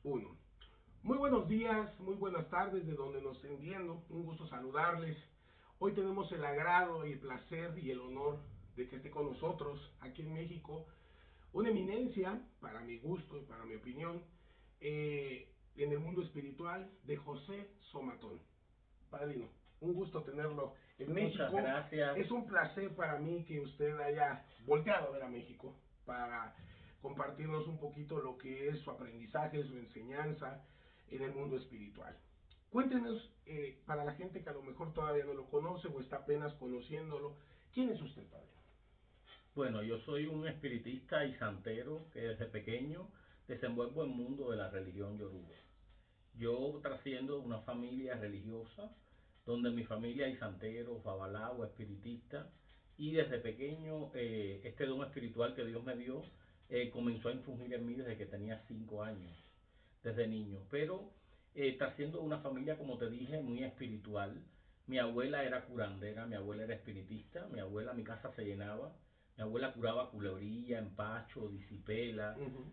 Uno. Muy buenos días, muy buenas tardes de donde nos estén viendo. Un gusto saludarles. Hoy tenemos el agrado y el placer y el honor de que esté con nosotros aquí en México una eminencia, para mi gusto y para mi opinión, en el mundo espiritual de José Somatón. Padrino, un gusto tenerlo en Muchas México. gracias. Es un placer para mí que usted haya volteado a ver a México para compartirnos un poquito lo que es su aprendizaje, su enseñanza en el mundo espiritual. Cuéntenos, para la gente que a lo mejor todavía no lo conoce o está apenas conociéndolo, ¿quién es usted, padre? Bueno, yo soy un espiritista y santero que desde pequeño desenvuelvo el mundo de la religión yoruba. Yo trasciendo una familia religiosa, donde en mi familia hay santeros, babalaos, espiritistas, y desde pequeño este don espiritual que Dios me dio comenzó a influir en mí desde que tenía 5 años, desde niño. Pero trasciendo una familia, como te dije, muy espiritual. Mi abuela era curandera, mi abuela era espiritista, mi casa se llenaba. Mi abuela curaba culebrilla, empacho, disipela, Ujú.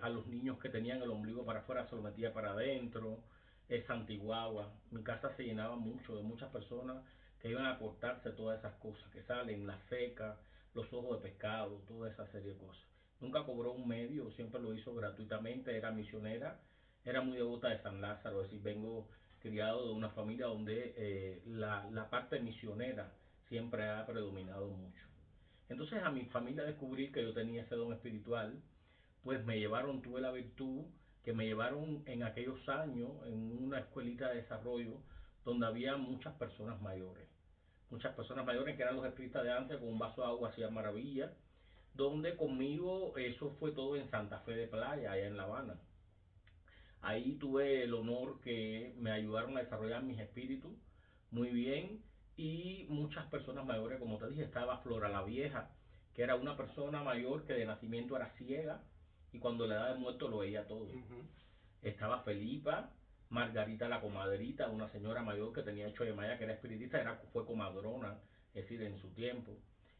a los niños que tenían el ombligo para afuera se lo metía para adentro, santiguaba. Mi casa se llenaba mucho de muchas personas que iban a cortarse todas esas cosas que salen, la seca, los ojos de pescado, toda esa serie de cosas. Nunca cobró un medio, siempre lo hizo gratuitamente, era misionera, era muy devota de San Lázaro, es decir, vengo criado de una familia donde la parte misionera siempre ha predominado mucho. Entonces a mi familia descubrir que yo tenía ese don espiritual, pues me llevaron, tuve la virtud que me llevaron en aquellos años en una escuelita de desarrollo donde había muchas personas mayores que eran los espíritas de antes, con un vaso de agua hacían maravillas, donde conmigo eso fue todo en Santa Fe de Playa, allá en La Habana. Ahí tuve el honor que me ayudaron a desarrollar mis espíritus muy bien, y muchas personas mayores, como te dije, estaba Flora la Vieja, que era una persona mayor que de nacimiento era ciega y cuando le daba de muerto lo veía todo. Ujú. Estaba Felipa, Margarita la comadrita, una señora mayor que tenía hecho de Maya, que era espiritista, fue comadrona, es decir, en su tiempo.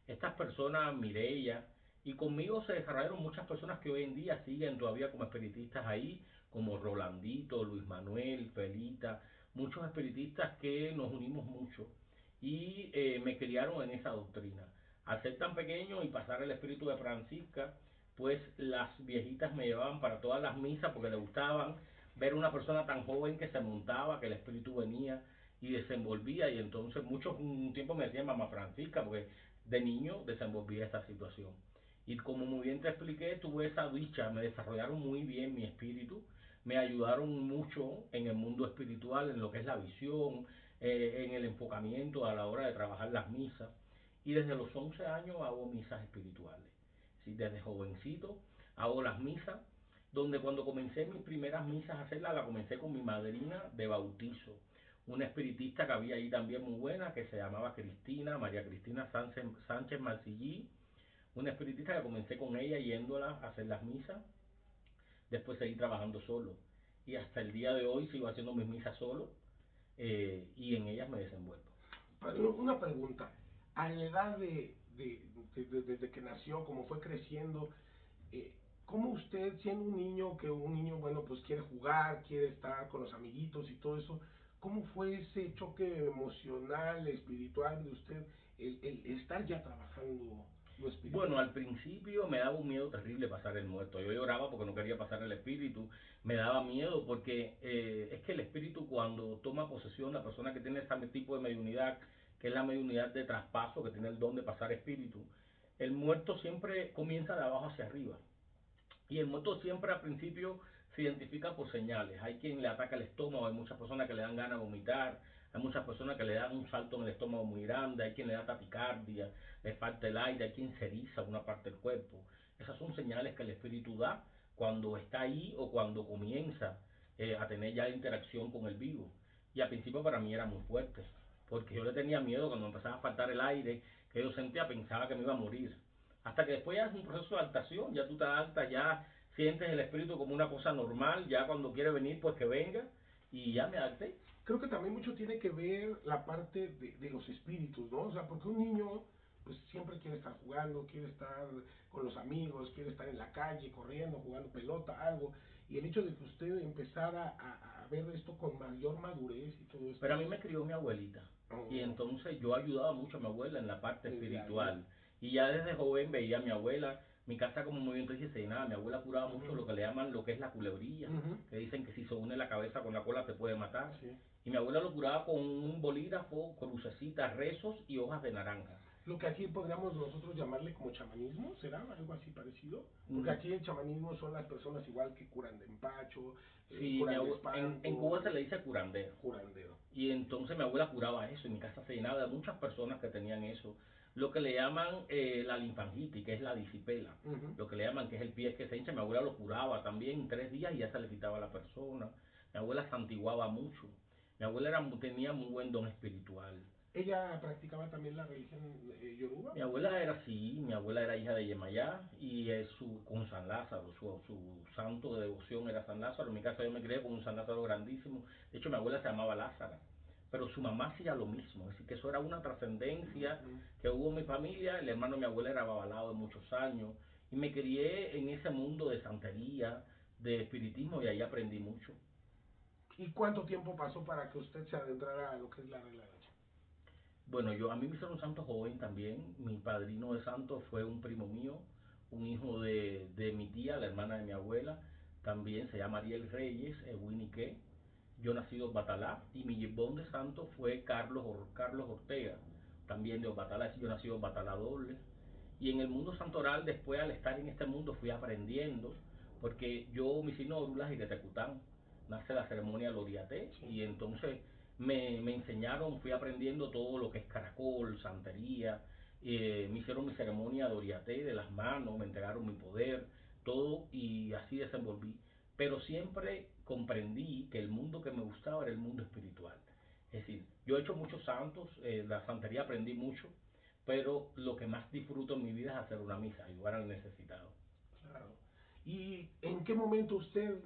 Estas personas, Mireia, y conmigo se desarrollaron muchas personas que hoy en día siguen todavía como espiritistas ahí, como Rolandito, Luis Manuel, Felita, muchos espiritistas que nos unimos mucho y me criaron en esa doctrina. Al ser tan pequeño y pasar el espíritu de Francisca, pues las viejitas me llevaban para todas las misas porque les gustaban ver una persona tan joven que se montaba, que el espíritu venía y desenvolvía, y entonces muchos un tiempo me decían mamá Francisca porque de niño desenvolvía esta situación. Y como muy bien te expliqué, tuve esa dicha, me desarrollaron muy bien mi espíritu, me ayudaron mucho en el mundo espiritual, en lo que es la visión, en el enfocamiento a la hora de trabajar las misas. Y desde los 11 años hago misas espirituales. ¿Sí? Desde jovencito hago las misas, donde cuando comencé mis primeras misas a hacerlas, la comencé con mi madrina de bautizo, una espiritista que había ahí también muy buena, que se llamaba Cristina, María Cristina Sánchez Mancillí, una espiritista que comencé con ella yéndola a hacer las misas, después seguí trabajando solo y hasta el día de hoy sigo haciendo mis misas solo, y en ellas me desenvuelvo. Padre, una pregunta. A la edad desde que nació, como fue creciendo, ¿cómo usted, siendo un niño, que un niño, bueno, pues quiere jugar, quiere estar con los amiguitos y todo eso, cómo fue ese choque emocional, espiritual de usted, el estar ya trabajando lo Bueno, espiritual? al principio me daba un miedo terrible pasar el muerto. Yo lloraba porque no quería pasar el espíritu. Me daba miedo porque es que el espíritu, cuando toma posesión, la persona que tiene ese tipo de mediunidad, que es la mediunidad de traspaso, que tiene el don de pasar espíritu, el muerto siempre comienza de abajo hacia arriba. Y el muerto siempre al principio se identifica por señales. Hay quien le ataca el estómago, hay muchas personas que le dan ganas de vomitar, hay muchas personas que le dan un salto en el estómago muy grande, hay quien le da taquicardia, le falta el aire, hay quien se eriza una parte del cuerpo. Esas son señales que el espíritu da cuando está ahí o cuando comienza a tener ya interacción con el vivo. Y al principio para mí era muy fuerte, porque yo le tenía miedo cuando empezaba a faltar el aire, que yo sentía, pensaba que me iba a morir. Hasta que después ya es un proceso de adaptación, ya tú te adaptas, ya sientes el espíritu como una cosa normal, ya cuando quiere venir, pues que venga, y ya me adapté. Creo que también mucho tiene que ver la parte de los espíritus, ¿no? O sea, porque un niño pues siempre quiere estar jugando, quiere estar con los amigos, quiere estar en la calle, corriendo, jugando pelota, algo. y el hecho de que usted empezara a ver esto con mayor madurez y todo esto. Pero a mí me crió mi abuelita. Y Oh, entonces yo ayudaba mucho a mi abuela en la parte desde ahí. espiritual. Y ya desde joven veía a mi abuela, mi casa como muy entonces y nada, mi abuela curaba mucho Ujú, lo que le llaman lo que es la culebrilla, ujú, que dicen que si se une la cabeza con la cola te puede matar. sí. Y mi abuela lo curaba con un bolígrafo, crucecitas, rezos y hojas de naranja. Lo que aquí podríamos nosotros llamarle como chamanismo, ¿será algo así parecido? Porque Mm, aquí el chamanismo son las personas igual que curan de empacho, sí, curan de en espanto, Cuba se le dice curandero. curandero. Y entonces mi abuela curaba eso, y mi casa se llenaba de muchas personas que tenían eso. Lo que le llaman la linfangitis, que es la disipela. Ujú. Lo que le llaman que es el pie que se hincha. Mi abuela lo curaba también en 3 días y ya se le quitaba a la persona. Mi abuela santiguaba mucho. Mi abuela tenía muy buen don espiritual. Ella practicaba también la religión yoruba. Mi abuela era así, mi abuela era hija de Yemayá y con San Lázaro, su santo de devoción era San Lázaro. En mi casa yo me crié con un San Lázaro grandísimo. De hecho, mi abuela se llamaba Lázara, pero su mamá hacía lo mismo. Es decir, que eso era una trascendencia Ujú. que hubo en mi familia. El hermano de mi abuela era babalao de muchos años y me crié en ese mundo de santería, de espiritismo y ahí aprendí mucho. ¿Y cuánto tiempo pasó para que usted se adentrara a lo que es la regla de ocho? Bueno, a mí me hicieron santo joven también. Mi padrino de santo fue un primo mío, un hijo de mi tía, la hermana de mi abuela. También se llama Ariel Reyes, Winnie. Yo nací de Batalá y mi yebón de santo fue Carlos Ortega, también de Batalá. Yo nací de Batalá doble. Y en el mundo santoral, después al estar en este mundo, fui aprendiendo, porque yo, mi signo de Orulas y de Tecután, nace la ceremonia Loriaté, Sí. y entonces me enseñaron, fui aprendiendo todo lo que es caracol, santería, me hicieron mi ceremonia de Oriaté de las manos, me entregaron mi poder, todo, y así desenvolví. Pero siempre comprendí que el mundo que me gustaba era el mundo espiritual. Es decir, yo he hecho muchos santos, la santería aprendí mucho, pero lo que más disfruto en mi vida es hacer una misa, ayudar al necesitado. Claro. ¿Y en qué momento usted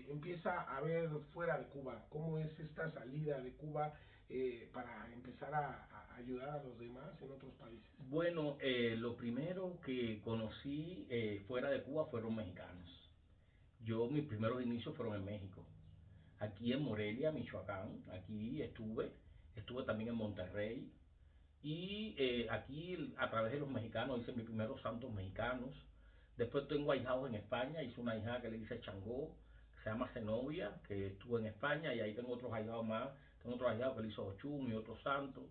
empieza a ver fuera de Cuba? ¿Cómo es esta salida de Cuba para empezar a ayudar a los demás en otros países? Bueno, lo primero que conocí fuera de Cuba fueron mexicanos. Mis primeros inicios fueron en México. Aquí en Morelia, Michoacán, aquí estuve también en Monterrey, y aquí a través de los mexicanos hice mis primeros santos mexicanos. Después tengo ahijados en España, hice una ahijada que le dice Changó, que se llama Zenobia, que estuvo en España, y ahí tengo otros ahijados más. Tengo otros ahijados que le hizo Ochum y otros santos.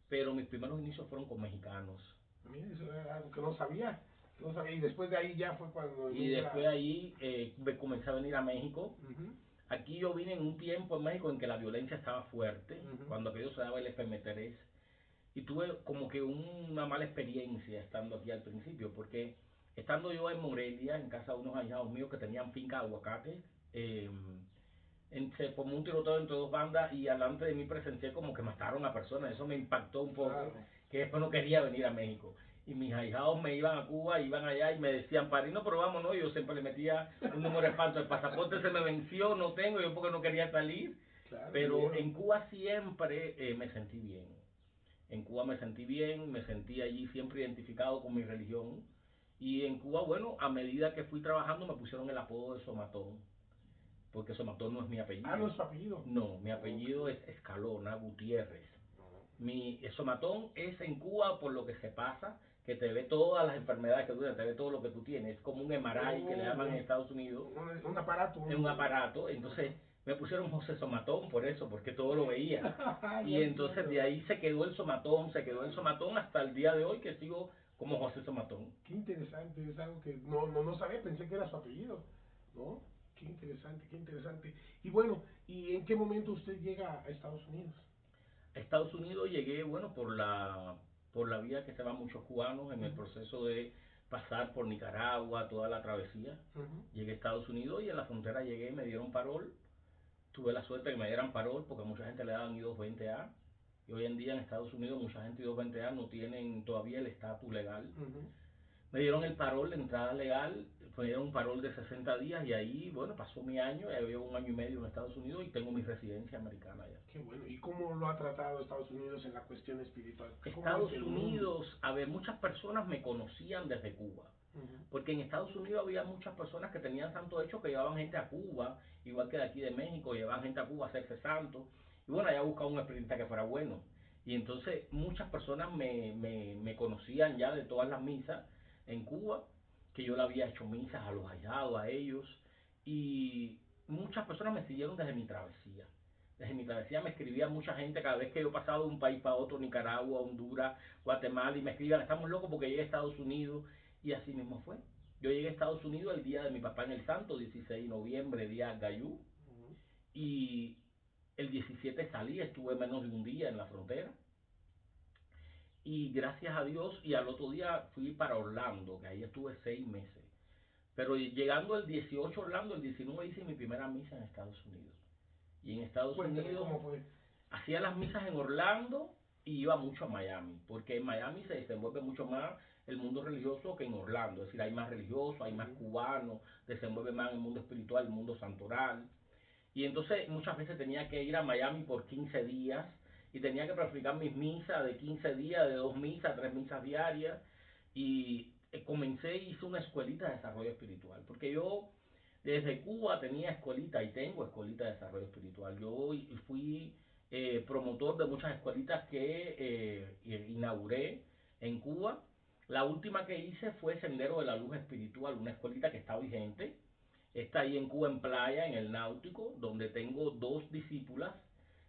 Pero mis primeros inicios fueron con mexicanos. Mire, eso era algo que no sabía. No sabía. Y después de ahí ya fue cuando Y después emigra. ahí comencé a venir a México. Ujú, Aquí yo vine en un tiempo en México en que la violencia estaba fuerte, ujú. cuando aquello se daba el FM3, y tuve como que una mala experiencia estando aquí al principio, porque estando yo en Morelia, en casa de unos ahijados míos que tenían finca de aguacate, eh, se formó un tiroteo entre dos bandas y delante de mí presencié como que mataron a personas. Eso me impactó un poco, Claro. que después no quería venir a México. Y mis ahijados me iban a Cuba, iban allá y me decían, padrino, pero vámonos. Yo siempre le metía un número de espanto. El pasaporte se me venció, no tengo, yo porque no quería salir. Claro, el Pero miedo. en Cuba siempre me sentí bien. En Cuba me sentí bien, me sentí allí siempre identificado con mi religión. Y en Cuba, bueno, a medida que fui trabajando me pusieron el apodo de Somatón, porque Somatón no es mi Ah, no apellido. es su apellido. No, mi Ok. apellido es Escalona Gutiérrez. No. Mi Somatón es en Cuba por lo que se pasa, que te ve todas las enfermedades que tú tienes, te ve todo lo que tú tienes. Es como un MRI que le llaman en Oh, Estados Unidos, un aparato. en un aparato. Entonces Ajá. me pusieron José Somatón por eso, porque todo lo veía. Ya Y entonces de entiendo. ahí se quedó el Claro. Somatón hasta el día de hoy que sigo como José Somatón. Qué interesante, es algo que no sabía, pensé que era su apellido, ¿no? Qué interesante, qué interesante. Y bueno, ¿y en qué momento usted llega a Estados Unidos? A Estados Unidos llegué, bueno, por la vía que se van muchos cubanos en el Ujú, proceso de pasar por Nicaragua, toda la travesía. ujú. Llegué a Estados Unidos y en la frontera llegué, me dieron parol. Tuve la suerte de que me dieran parol porque mucha gente le daban I-220A. Y hoy en día en Estados Unidos mucha gente I-220A no tienen todavía el estatus legal. Ujú. Me dieron el parol, la entrada legal, me dieron un parol de 60 días y ahí, bueno, pasó mi año, ya llevo un año y medio en Estados Unidos y tengo mi residencia americana ya. Qué bueno. ¿Y cómo lo ha tratado Estados Unidos en la cuestión espiritual? ¿Cómo es Estados el mundo? Unidos, a ver, muchas personas me conocían desde Cuba. Ujú. porque en Estados Unidos había muchas personas que tenían santo hecho que llevaban gente a Cuba, igual que de aquí de México, llevaban gente a Cuba a hacerse santo, y bueno, allá buscaba un espiritista que fuera bueno. Y entonces muchas personas me conocían ya de todas las misas en Cuba, que yo le había hecho misas a los hallados, a ellos, y muchas personas me siguieron desde mi travesía. Desde mi travesía me escribía mucha gente cada vez que yo pasaba de un país para otro, Nicaragua, Honduras, Guatemala, y me escribían, estamos locos porque llegué a Estados Unidos, y así mismo fue. Yo llegué a Estados Unidos el día de mi papá en el santo, 16 de noviembre, día Gayú, Ujú. y el 17 salí, estuve menos de un día en la frontera, y gracias a Dios, y al otro día fui para Orlando, que ahí estuve 6 meses. Pero llegando el 18 a Orlando, el 19 hice mi primera misa en Estados Unidos. Y en Estados Cuénteme Unidos cómo fue. hacía las misas en Orlando y iba mucho a Miami, porque en Miami se desenvuelve mucho más el mundo religioso que en Orlando, es decir, hay más religiosos, hay más Ujú. cubanos, desenvuelve más el mundo espiritual, el mundo santoral. Y entonces muchas veces tenía que ir a Miami por 15 días y tenía que practicar mis misas de 15 días, de 2 misas, 3 misas diarias. Y comencé, hice una escuelita de desarrollo espiritual, porque yo desde Cuba tenía escuelita y tengo escuelita de desarrollo espiritual. Yo fui promotor de muchas escuelitas que inauguré en Cuba. La última que hice fue Sendero de la Luz Espiritual, una escuelita que está vigente. Está ahí en Cuba en Playa, en el Náutico, donde tengo 2 discípulas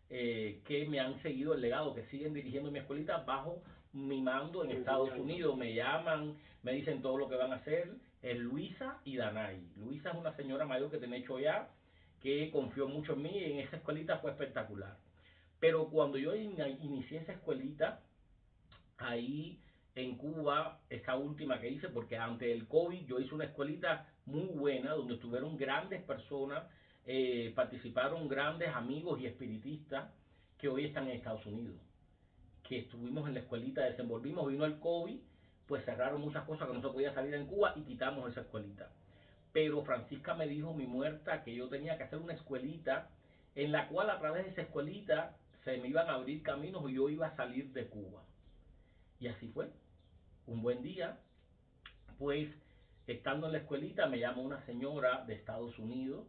que me han seguido el legado, que siguen dirigiendo mi escuelita bajo mi mando en Estados Enseñando. Unidos. Me llaman, me dicen todo lo que van a hacer. Es Luisa y Danay. Luisa es una señora mayor que tiene hecho ya, que confió mucho en mí y en esa escuelita fue espectacular. Pero cuando yo inicié esa escuelita, ahí en Cuba, esa última que hice, porque antes del COVID yo hice una escuelita muy buena donde estuvieron grandes personas, participaron grandes amigos y espiritistas que hoy están en Estados Unidos, que estuvimos en la escuelita, desenvolvimos, vino el COVID, pues cerraron muchas cosas que no se podía salir en Cuba y quitamos esa escuelita. Pero Francisca me dijo, mi muerta, que yo tenía que hacer una escuelita en la cual a través de esa escuelita se me iban a abrir caminos y yo iba a salir de Cuba. Y así fue. Un buen día, pues estando en la escuelita me llama una señora de Estados Unidos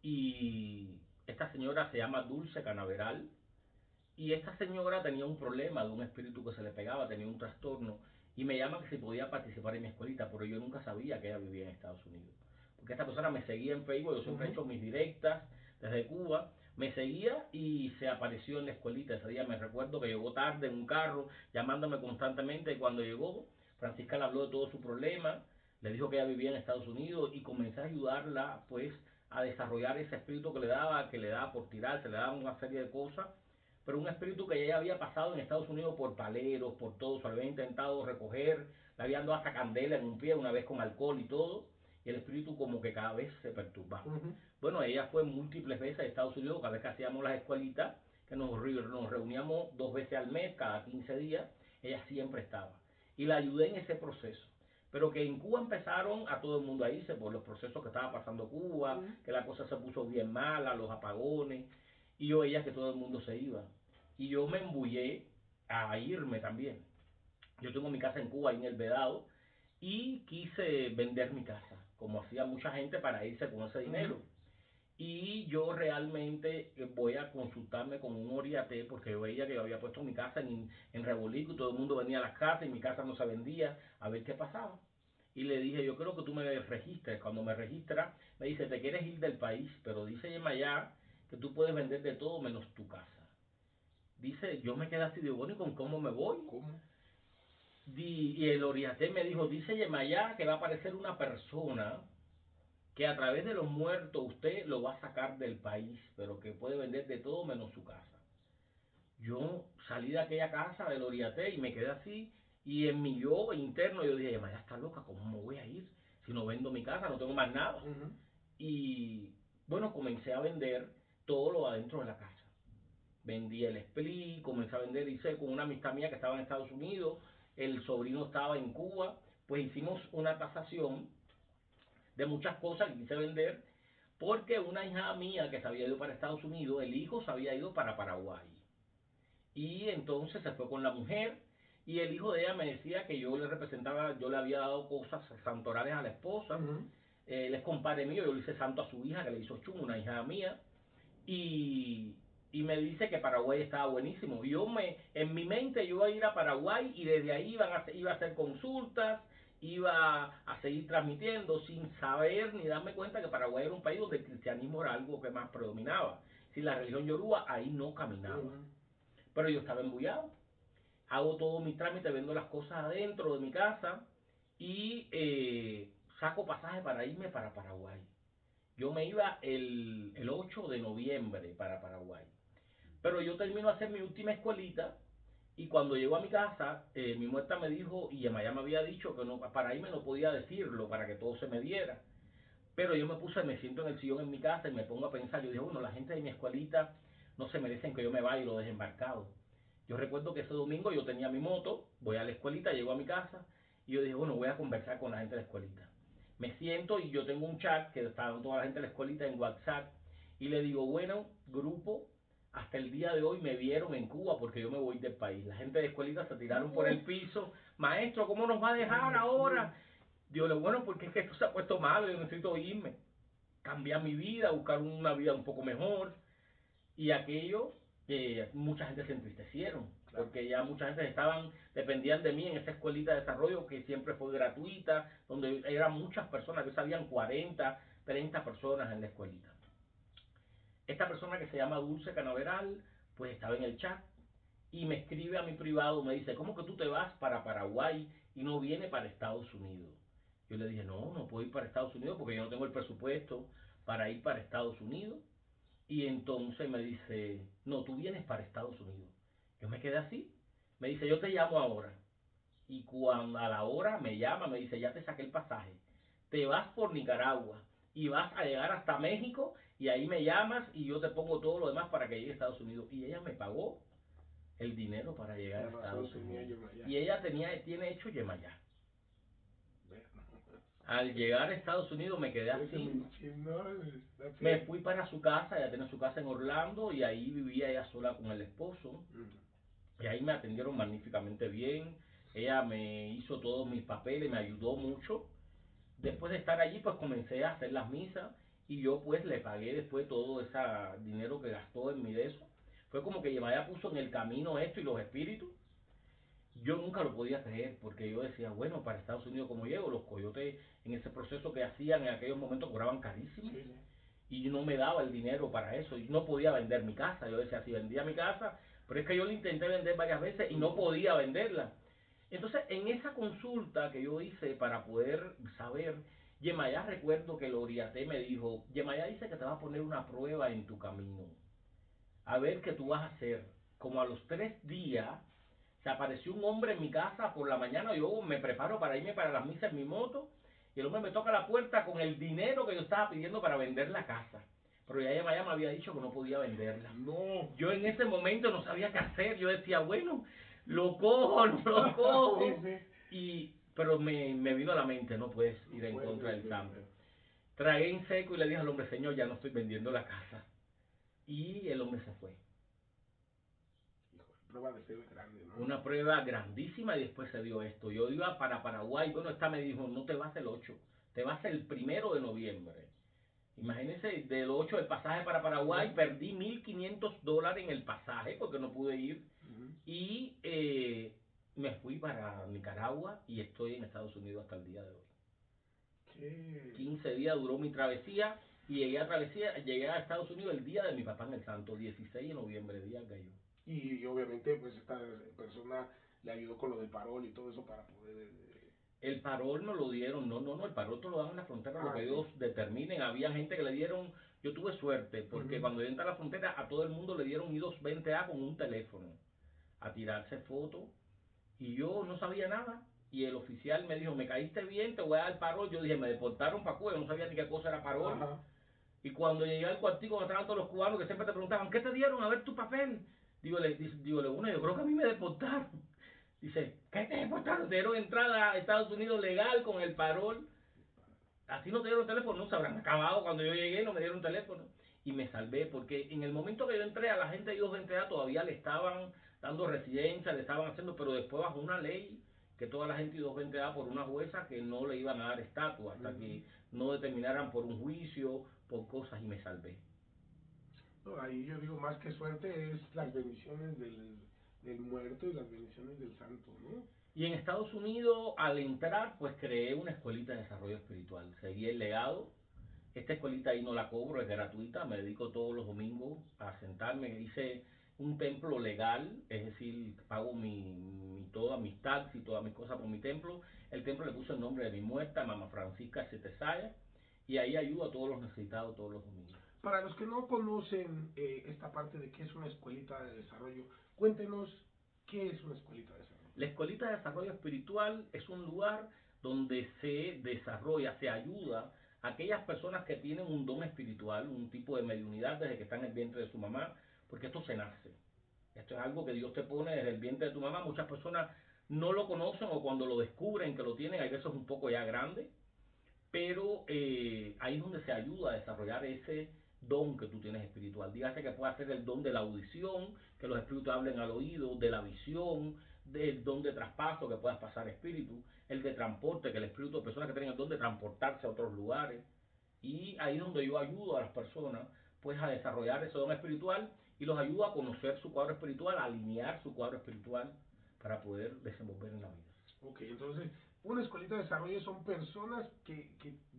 y esta señora se llama Dulce Canaveral y esta señora tenía un problema de un espíritu que se le pegaba, tenía un trastorno y me llama que si podía participar en mi escuelita, pero yo nunca sabía que ella vivía en Estados Unidos. Porque esta persona me seguía en Facebook, yo siempre he Ujú. hecho mis directas desde Cuba, me seguía y se apareció en la escuelita ese día. Me recuerdo que llegó tarde en un carro, llamándome constantemente y cuando llegó, Francisca le habló de todo su problema, le dijo que ella vivía en Estados Unidos y comencé a ayudarla pues a desarrollar ese espíritu que le daba por tirarse, le daba una serie de cosas, pero un espíritu que ya había pasado en Estados Unidos por paleros, por todo, se lo había intentado recoger, le habían dado hasta candela en un pie, una vez con alcohol y todo, y el espíritu como que cada vez se perturbaba. Ujú. Bueno, ella fue múltiples veces a Estados Unidos, cada vez que hacíamos las escuelitas, que nos reuníamos 2 veces al mes, cada 15 días, ella siempre estaba. Y la ayudé en ese proceso. Pero que en Cuba empezaron a todo el mundo a irse por los procesos que estaba pasando Cuba, Ujú. que la cosa se puso bien mala, los apagones, y yo veía que todo el mundo se iba. Y yo me embullé a irme también. Yo tengo mi casa en Cuba, ahí en el Vedado, y quise vender mi casa, como hacía mucha gente para irse con ese Ujú. dinero. Y yo realmente voy a consultarme con un oriate porque yo veía que yo había puesto mi casa en Rebolico y todo el mundo venía a las casas y mi casa no se vendía, a ver qué pasaba. Y le dije, yo creo que tú me registres. Cuando me registra, me dice, te quieres ir del país, pero dice Yemayá que tú puedes vender de todo menos tu casa. Dice, yo me quedé así, digo, bueno, ¿y con cómo me voy? ¿Cómo? Y el oriate me dijo, dice Yemayá que va a aparecer una persona que a través de los muertos usted lo va a sacar del país, pero que puede vender de todo menos su casa. Yo salí de aquella casa del Oriate y me quedé así, y en mi yo interno yo dije, ya está loca, ¿cómo me voy a ir? Si no vendo mi casa, no tengo más nada. Ujú. Y bueno, comencé a vender todo lo adentro de la casa. Vendí el split, comencé a vender, hice con una amistad mía que estaba en Estados Unidos, el sobrino estaba en Cuba, pues hicimos una tasación de muchas cosas que quise vender, porque una hija mía que se había ido para Estados Unidos, el hijo se había ido para Paraguay. Y entonces se fue con la mujer y el hijo de ella me decía que yo le representaba, yo le había dado cosas santorales a la esposa. Él es compadre mío, yo le hice santo a su hija, que le hizo Chum, una hija mía, y, y me dice que Paraguay estaba buenísimo. En mi mente yo iba a ir a Paraguay y desde ahí iba a hacer consultas, iba a seguir transmitiendo sin saber ni darme cuenta que Paraguay era un país donde el cristianismo era algo que más predominaba. Si la religión yoruba ahí no caminaba. Pero yo estaba embullado. Hago todo mi trámite, vendo las cosas adentro de mi casa y saco pasaje para irme para Paraguay. Yo me iba el 8 de noviembre para Paraguay. Pero yo termino de hacer mi última escuelita y cuando llego a mi casa, mi muerta me dijo, y Yemayá me había dicho que no, para irme no podía decirlo, para que todo se me diera. Pero yo me siento en el sillón en mi casa y me pongo a pensar, yo dije, bueno, la gente de mi escuelita no se merecen que yo me vaya y lo deje embarcado. Yo recuerdo que ese domingo yo tenía mi moto, voy a la escuelita, llego a mi casa y yo dije, bueno, voy a conversar con la gente de la escuelita. Me siento y yo tengo un chat que está toda la gente de la escuelita en WhatsApp y le digo, bueno, grupo, hasta el día de hoy me vieron en Cuba porque yo me voy del país. La gente de la escuelita se tiraron por el piso, maestro, ¿cómo nos va a dejar ahora? Digo, bueno, porque es que esto se ha puesto malo, yo necesito irme, cambiar mi vida, buscar una vida un poco mejor. Y aquello, mucha gente se entristecieron, Claro. porque ya mucha gente dependían de mí en esa escuelita de desarrollo que siempre fue gratuita, donde eran muchas personas, que sabían 40, 30 personas en la escuelita. Esta persona que se llama Dulce Canaveral, pues estaba en el chat y me escribe a mi privado, me dice, ¿cómo que tú te vas para Paraguay y no vienes para Estados Unidos? Yo le dije, no, no puedo ir para Estados Unidos porque yo no tengo el presupuesto para ir para Estados Unidos. Y entonces me dice, no, tú vienes para Estados Unidos. Yo me quedé así. Me dice, yo te llamo ahora. Y cuando a la hora me llama, me dice, ya te saqué el pasaje. Te vas por Nicaragua y vas a llegar hasta México y ahí me llamas y yo te pongo todo lo demás para que llegue a Estados Unidos. Y ella me pagó el dinero para llegar a Estados Unidos. Y ella tiene hecho Yemayá. Al llegar a Estados Unidos me quedé así. Me fui para su casa, ella tiene su casa en Orlando y ahí vivía ella sola con el esposo. Y ahí me atendieron magníficamente bien. Ella me hizo todos mis papeles, me ayudó mucho. Después de estar allí, pues comencé a hacer las misas y yo pues le pagué después todo ese dinero que gastó en mi de eso. Fue como que Yemayá puso en el camino esto y los espíritus. Yo nunca lo podía creer porque yo decía, bueno, para Estados Unidos como llego, los coyotes en ese proceso que hacían en aquellos momentos cobraban carísimo. Sí, sí. Y yo no me daba el dinero para eso, y no podía vender mi casa. Yo decía, si vendía mi casa, pero es que yo la intenté vender varias veces y no podía venderla. Entonces, en esa consulta que yo hice para poder saber, Yemayá, recuerdo que Loriaté me dijo, Yemayá dice que te va a poner una prueba en tu camino, a ver qué tú vas a hacer. Como a los 3 días, se apareció un hombre en mi casa por la mañana, yo me preparo para irme para las misas en mi moto, y el hombre me toca la puerta con el dinero que yo estaba pidiendo para vender la casa. Pero ya Yemayá me había dicho que no podía venderla. No. Yo en ese momento no sabía qué hacer. Yo decía, bueno, lo cojo, no lo cojo. Sí, sí. Pero me vino a la mente, no puedes ir en contra del santo. Tragué en seco y le dije al hombre, señor, ya no estoy vendiendo la casa. Y el hombre se fue. Prueba de fe grande, ¿no? Una prueba grandísima y después se dio esto. Yo iba para Paraguay, bueno, esta me dijo, no te vas el 8, te vas el 1 de noviembre. Imagínense, del 8 el pasaje para Paraguay, perdí $1,500 en el pasaje porque no pude ir. Y me fui para Nicaragua y estoy en Estados Unidos hasta el día de hoy. ¿Qué? 15 días duró mi travesía y llegué a Estados Unidos el día de mi papá en el santo, 16 de noviembre, día del gallo. Y obviamente pues esta persona le ayudó con lo del parol y todo eso para poder... El parol no lo dieron, no, el parol te lo dan en la frontera, lo que sí. ellos determinen. Había gente que le dieron, yo tuve suerte, porque cuando yo entré a la frontera a todo el mundo le dieron I-220A con un teléfono, a tirarse fotos, y yo no sabía nada, y el oficial me dijo, me caíste bien, te voy a dar parol. Yo dije, me deportaron para Cuba, yo no sabía ni qué cosa era parol. Y cuando llegué al cuartico donde estaban todos los cubanos que siempre te preguntaban, ¿qué te dieron? A ver tu papel. Digo, bueno, yo creo que a mí me deportaron. Dice, ¿qué te deportaron? Te dieron entrada a Estados Unidos legal con el parol. Así no te dieron teléfono, no se habrán acabado cuando yo llegué, no me dieron teléfono. y me salvé, porque en el momento que yo entré a la gente de I220A todavía le estaban dando residencia, le estaban haciendo, pero después bajó una ley que toda la gente de I220A por una jueza que no le iban a dar estatua hasta que no determinaran por un juicio, por cosas, y me salvé. No, ahí yo digo, más que suerte es las bendiciones del muerto y las bendiciones del santo, ¿no? Y en Estados Unidos, al entrar, pues creé una escuelita de desarrollo espiritual. Seguí el legado. Esta escuelita ahí no la cobro, es gratuita. Me dedico todos los domingos a sentarme. Hice un templo legal, es decir, pago todas mis taxis y todas mis cosas por mi templo. El templo le puse el nombre de mi muerta, Mama Francisca Setesaya, y ahí ayudo a todos los necesitados todos los domingos. Para los que no conocen esta parte de qué es una escuelita de desarrollo, cuéntenos qué es una escuelita de desarrollo. La escuelita de desarrollo espiritual es un lugar donde se desarrolla, se ayuda a aquellas personas que tienen un don espiritual, un tipo de mediunidad desde que están en el vientre de su mamá, porque esto se nace. Esto es algo que Dios te pone desde el vientre de tu mamá. Muchas personas no lo conocen o cuando lo descubren que lo tienen, hay veces un poco ya grande, pero ahí es donde se ayuda a desarrollar ese don que tú tienes espiritual. Dígase que puede ser el don de la audición, que los espíritus hablen al oído, de la visión, del don de traspaso, que puedas pasar espíritu, el de transporte, que el espíritu, personas que tienen el don de transportarse a otros lugares. Y ahí es donde yo ayudo a las personas pues a desarrollar ese don espiritual y los ayudo a conocer su cuadro espiritual, a alinear su cuadro espiritual para poder desenvolver en la vida. Ok, entonces, una escuelita de desarrollo son personas que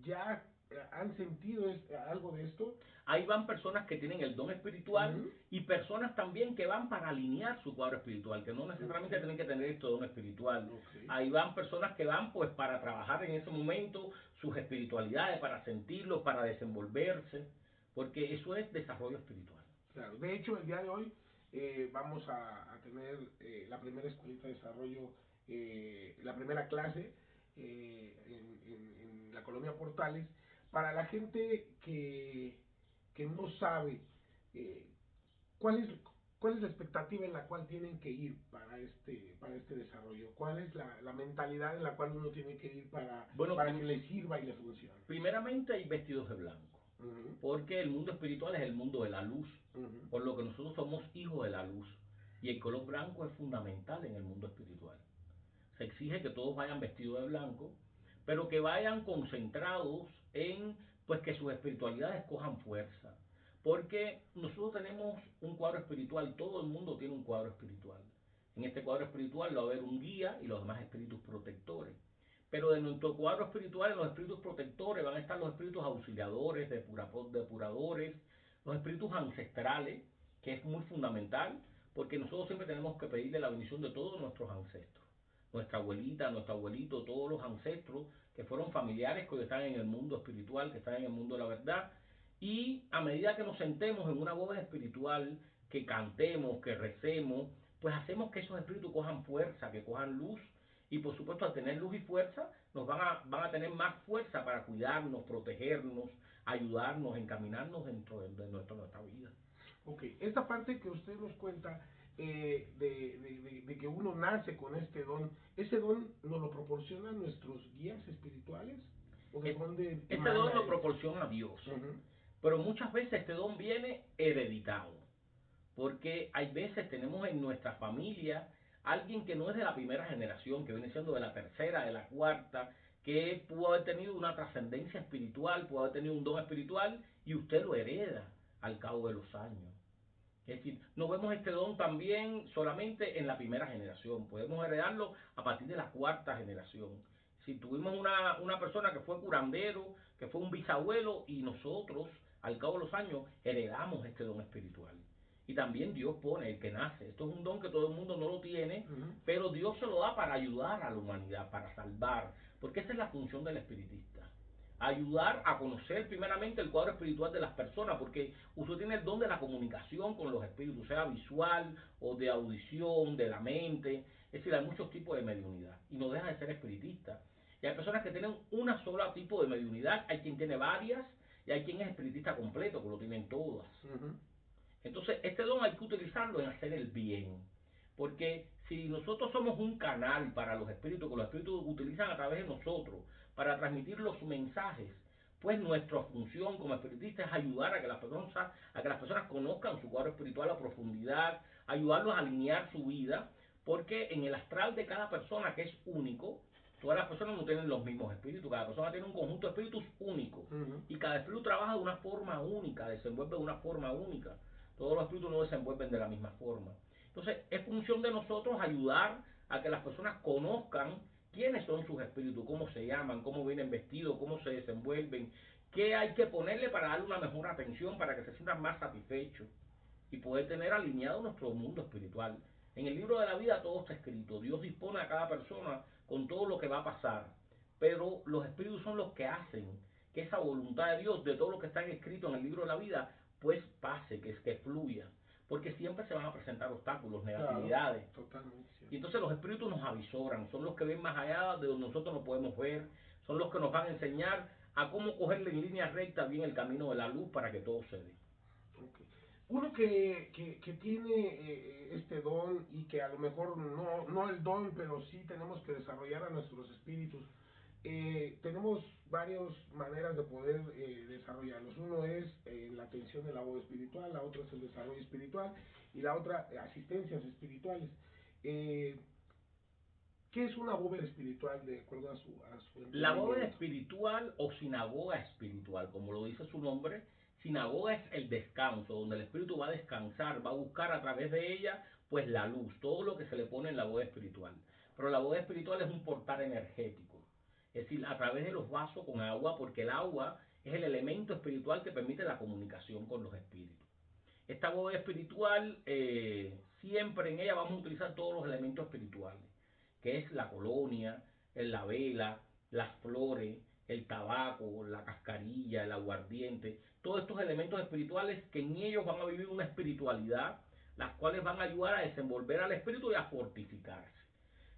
ya han sentido algo de esto. Ahí van personas que tienen el don espiritual y personas también que van para alinear su cuadro espiritual, que no necesariamente tienen que tener este don espiritual. Ahí van personas que van pues para trabajar en ese momento sus espiritualidades, para sentirlo, para desenvolverse, porque eso es desarrollo espiritual. Claro, de hecho el día de hoy vamos a tener la primera escuelita de desarrollo, la primera clase en la colonia Portales, para la gente que no sabe eh, cuál es cuál es la expectativa en la cual tienen que ir para este desarrollo, cuál es la mentalidad en la cual uno tiene que ir Bueno, para que le sirva y le funcione. primeramente hay vestidos de blanco, porque el mundo espiritual es el mundo de la luz, por lo que nosotros somos hijos de la luz, y el color blanco es fundamental en el mundo espiritual. Se exige que todos vayan vestidos de blanco, pero que vayan concentrados en pues que sus espiritualidades cojan fuerza, porque nosotros tenemos un cuadro espiritual, todo el mundo tiene un cuadro espiritual. En este cuadro espiritual va a haber un guía y los demás espíritus protectores. Pero de nuestro cuadro espiritual, en los espíritus protectores van a estar los espíritus auxiliadores, depuradores, los espíritus ancestrales, que es muy fundamental, porque nosotros siempre tenemos que pedirle la bendición de todos nuestros ancestros. Nuestra abuelita, nuestro abuelito, todos los ancestros que fueron familiares, que hoy están en el mundo espiritual, que están en el mundo de la verdad. Y a medida que nos sentemos en una bóveda espiritual, que cantemos, que recemos, pues hacemos que esos espíritus cojan fuerza, que cojan luz y por supuesto al tener luz y fuerza nos van a tener más fuerza para cuidarnos, protegernos, ayudarnos, encaminarnos dentro de nuestra vida. Ok, esta parte que usted nos cuenta de que uno nace con este don, ¿ese don nos lo proporcionan nuestros guías espirituales? ¿O de dónde Este don emana lo esto? proporciona Dios, pero muchas veces este don viene hereditado, porque hay veces tenemos en nuestra familia alguien que no es de la primera generación, que viene siendo de la tercera, de la cuarta, que pudo haber tenido una trascendencia espiritual, pudo haber tenido un don espiritual y usted lo hereda al cabo de los años. Es decir, no vemos este don también solamente en la primera generación, podemos heredarlo a partir de la cuarta generación. Si tuvimos una persona que fue curandero, que fue un bisabuelo, y nosotros, al cabo de los años, heredamos este don espiritual. Y también Dios pone el que nace. Esto es un don que todo el mundo no lo tiene, pero Dios se lo da para ayudar a la humanidad, para salvar, porque esa es la función del espiritista. Ayudar a conocer primeramente el cuadro espiritual de las personas, porque usted tiene el don de la comunicación con los espíritus, sea visual o de audición, de la mente, es decir, hay muchos tipos de mediunidad y no deja de ser espiritista. Y hay personas que tienen una sola tipo de mediunidad, hay quien tiene varias y hay quien es espiritista completo, que lo tienen todas. Entonces, este don hay que utilizarlo en hacer el bien. Porque si nosotros somos un canal para los espíritus, que los espíritus utilizan a través de nosotros para transmitir los mensajes, pues nuestra función como espiritistas es ayudar a que las personas conozcan su cuadro espiritual a profundidad, ayudarlos a alinear su vida, porque en el astral de cada persona, que es único, todas las personas no tienen los mismos espíritus, cada persona tiene un conjunto de espíritus único, y cada espíritu trabaja de una forma única, desenvuelve de una forma única. Todos los espíritus no desenvuelven de la misma forma. Entonces, es función de nosotros ayudar a que las personas conozcan quiénes son sus espíritus, cómo se llaman, cómo vienen vestidos, cómo se desenvuelven, qué hay que ponerle para darle una mejor atención, para que se sientan más satisfechos y poder tener alineado nuestro mundo espiritual. En el libro de la vida todo está escrito. Dios dispone a cada persona con todo lo que va a pasar, pero los espíritus son los que hacen que esa voluntad de Dios, de todo lo que está escrito en el libro de la vida, pues pase, que fluya. Porque siempre se van a presentar obstáculos, negatividades. Claro, totalmente Y cierto. entonces los espíritus nos avisoran, son los que ven más allá de donde nosotros no podemos ver, son los que nos van a enseñar a cómo cogerle en línea recta bien el camino de la luz para que todo se dé. Okay. Uno que tiene este don y que a lo mejor no el don, pero sí tenemos que desarrollar a nuestros espíritus. Tenemos varias maneras de poder desarrollarlos. Uno es la atención en la voz espiritual, la otra es el desarrollo espiritual y la otra asistencias espirituales. Eh, ¿Qué es una bóveda espiritual de acuerdo a su La bóveda entendimiento? espiritual o sinagoga espiritual, como lo dice su nombre, sinagoga es el descanso, donde el espíritu va a descansar, va a buscar a través de ella pues la luz, todo lo que se le pone en la bóveda espiritual. Pero la bóveda espiritual es un portal energético, es decir, a través de los vasos con agua, porque el agua es el elemento espiritual que permite la comunicación con los espíritus. Esta bóveda espiritual, siempre en ella vamos a utilizar todos los elementos espirituales, que es la colonia, la vela, las flores, el tabaco, la cascarilla, el aguardiente, todos estos elementos espirituales que en ellos van a vivir una espiritualidad, las cuales van a ayudar a desenvolver al espíritu y a fortificarse.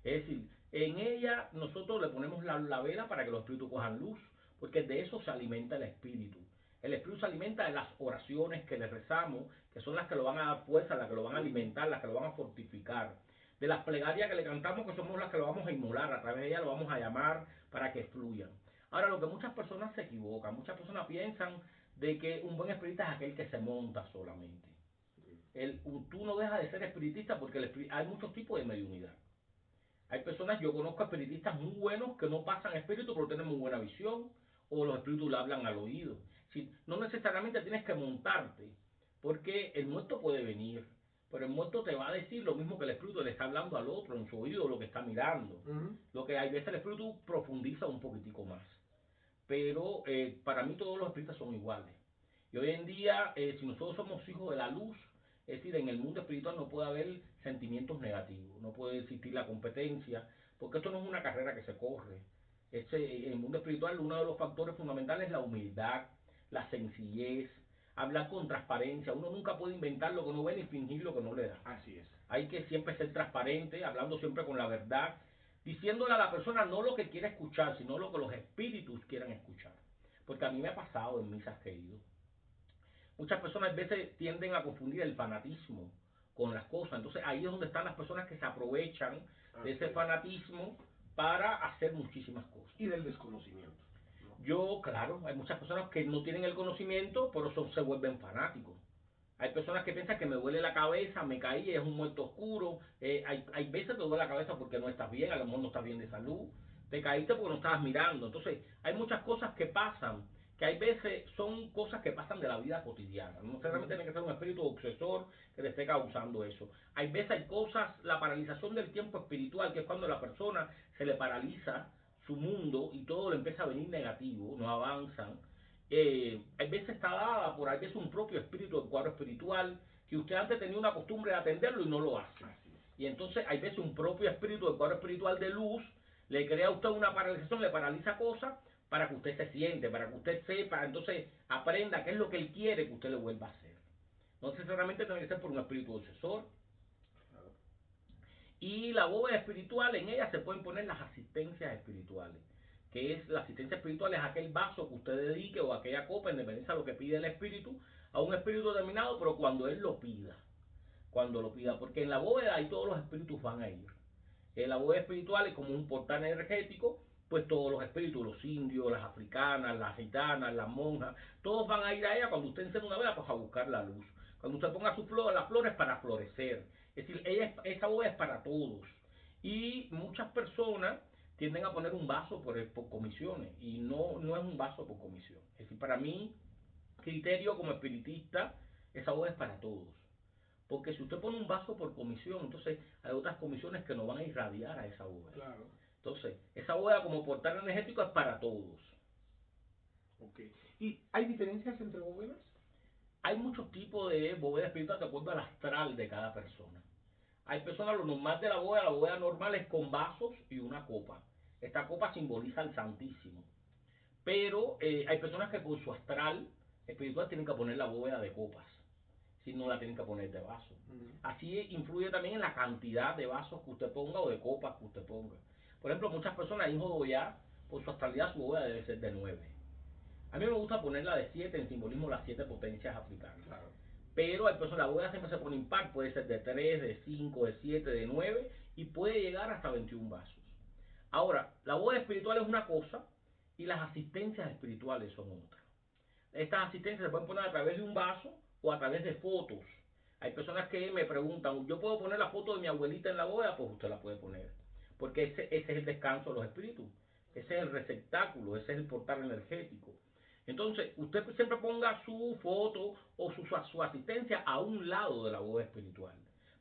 Es decir, en ella nosotros le ponemos la vela para que los espíritus cojan luz, porque de eso se alimenta el espíritu. El espíritu se alimenta de las oraciones que le rezamos, que son las que lo van a dar fuerza, las que lo van a alimentar, las que lo van a fortificar. De las plegarias que le cantamos, que somos las que lo vamos a inmolar, a través de ellas lo vamos a llamar para que fluyan. Ahora, lo que muchas personas se equivocan, muchas personas piensan de que un buen espiritista es aquel que se monta solamente. Tú no dejas de ser espiritista porque hay muchos tipos de mediunidad. Hay personas, yo conozco espiritistas muy buenos que no pasan espíritu, pero tienen muy buena visión, o los espíritus le hablan al oído. Si, no necesariamente tienes que montarte, porque el muerto puede venir, pero el muerto te va a decir lo mismo que el espíritu le está hablando al otro en su oído, lo que está mirando. Lo que hay veces el espíritu profundiza un poquitico más. Pero para mí todos los espíritus son iguales. Y hoy en día, si nosotros somos hijos de la luz, es decir, en el mundo espiritual no puede haber sentimientos negativos, no puede existir la competencia, porque esto no es una carrera que se corre. En el mundo espiritual uno de los factores fundamentales es la humildad, la sencillez, hablar con transparencia. Uno nunca puede inventar lo que no ve ni fingir lo que no le da. Así es. Hay que siempre ser transparente, hablando siempre con la verdad, diciéndole a la persona no lo que quiere escuchar, sino lo que los espíritus quieren escuchar. Porque a mí me ha pasado en misas que he ido. Muchas personas a veces tienden a confundir el fanatismo con las cosas. Entonces ahí es donde están las personas que se aprovechan de Así ese es. fanatismo para hacer muchísimas cosas. Y del desconocimiento, ¿no? Yo, claro, hay muchas personas que no tienen el conocimiento, pero se vuelven fanáticos. Hay personas que piensan que me duele la cabeza, me caí, es un muerto oscuro. Hay veces te duele la cabeza porque no estás bien, a lo mejor no estás bien de salud. Te caíste porque no estabas mirando. Entonces, hay muchas cosas que pasan, que hay veces son cosas que pasan de la vida cotidiana. No necesariamente tiene que ser un espíritu obsesor que te esté causando eso. Hay veces hay cosas, la paralización del tiempo espiritual, que es cuando la persona se le paraliza su mundo y todo le empieza a venir negativo, no avanzan. Hay veces está dada por hay veces un propio espíritu del cuadro espiritual que usted antes tenía una costumbre de atenderlo y no lo hace. Así es. Y entonces hay veces un propio espíritu del cuadro espiritual de luz le crea a usted una paralización, le paraliza cosas para que usted se siente, para que usted sepa, entonces aprenda qué es lo que él quiere que usted le vuelva a hacer. No necesariamente tiene que ser por un espíritu obsesor. Claro. Y la bóveda espiritual, en ella se pueden poner las asistencias espirituales, que es la asistencia espiritual es aquel vaso que usted dedique o aquella copa, en dependencia de lo que pide el espíritu, a un espíritu determinado, pero cuando él lo pida, porque en la bóveda ahí todos los espíritus van a ir. La bóveda espiritual es como un portal energético pues todos los espíritus, los indios, las africanas, las gitanas, las monjas, todos van a ir a ella cuando usted encienda una vela, pues a buscar la luz. Cuando usted ponga su flor, las flores para florecer. Es decir, esa boda es para todos. Y muchas personas tienden a poner un vaso por comisiones, y no es un vaso por comisión. Es decir, para mí, criterio como espiritista, esa boda es para todos. Porque si usted pone un vaso por comisión, entonces hay otras comisiones que no van a irradiar a esa bóveda. Claro. Entonces, esa bóveda como portal energético es para todos. Ok. ¿Y hay diferencias entre bóvedas? Hay muchos tipos de bóveda espiritual de acuerdo al astral de cada persona. Hay personas, lo normal de la bóveda normal es con vasos y una copa. Esta copa simboliza al Santísimo. Pero hay personas que por su astral espiritual tienen que poner la bóveda de copas. Si no la tienen que poner de vaso. Así influye también en la cantidad de vasos que usted ponga o de copas que usted ponga. Por ejemplo, muchas personas en Jodoyá, por su astralidad, su bóveda debe ser de 9. A mí me gusta ponerla de 7 en simbolismo las 7 potencias africanas. Claro. Pero hay personas, la bóveda siempre se pone impar, puede ser de 3, de 5, de 7, de 9 y puede llegar hasta 21 vasos. Ahora, la bóveda espiritual es una cosa y las asistencias espirituales son otra. Estas asistencias se pueden poner a través de un vaso o a través de fotos. Hay personas que me preguntan, ¿yo puedo poner la foto de mi abuelita en la bóveda? Pues usted la puede poner. Porque ese es el descanso de los espíritus. Ese es el receptáculo, ese es el portal energético. Entonces, usted siempre ponga su foto o su asistencia a un lado de la bóveda espiritual.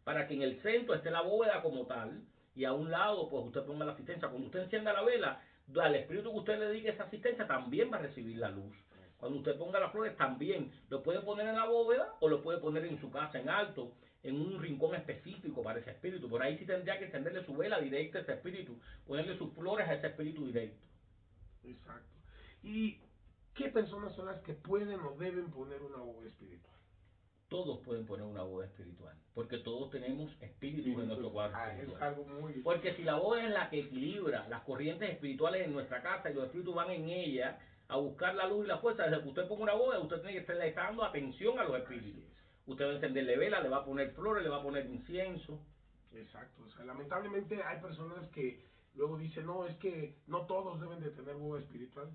Para que en el centro esté la bóveda como tal y a un lado pues usted ponga la asistencia. Cuando usted encienda la vela, al espíritu que usted le dedique esa asistencia también va a recibir la luz. Cuando usted ponga las flores también lo puede poner en la bóveda o lo puede poner en su casa en alto, en un rincón específico para ese espíritu. Por ahí sí tendría que encenderle su vela directa a ese espíritu, ponerle sus flores a ese espíritu directo. Exacto. ¿Y qué personas son las que pueden o deben poner una bóveda espiritual? Todos pueden poner una bóveda espiritual, porque todos tenemos espíritus en nuestro cuadro Es espiritual. algo muy... Porque si la bóveda es la que equilibra las corrientes espirituales en nuestra casa y los espíritus van en ella a buscar la luz y la fuerza, desde que usted ponga una bóveda, usted tiene que estar dando atención a los espíritus. Usted va a encenderle vela, le va a poner flores, le va a poner incienso. Exacto. O sea, lamentablemente hay personas que luego dicen, no, es que no todos deben de tener bóveda espiritual.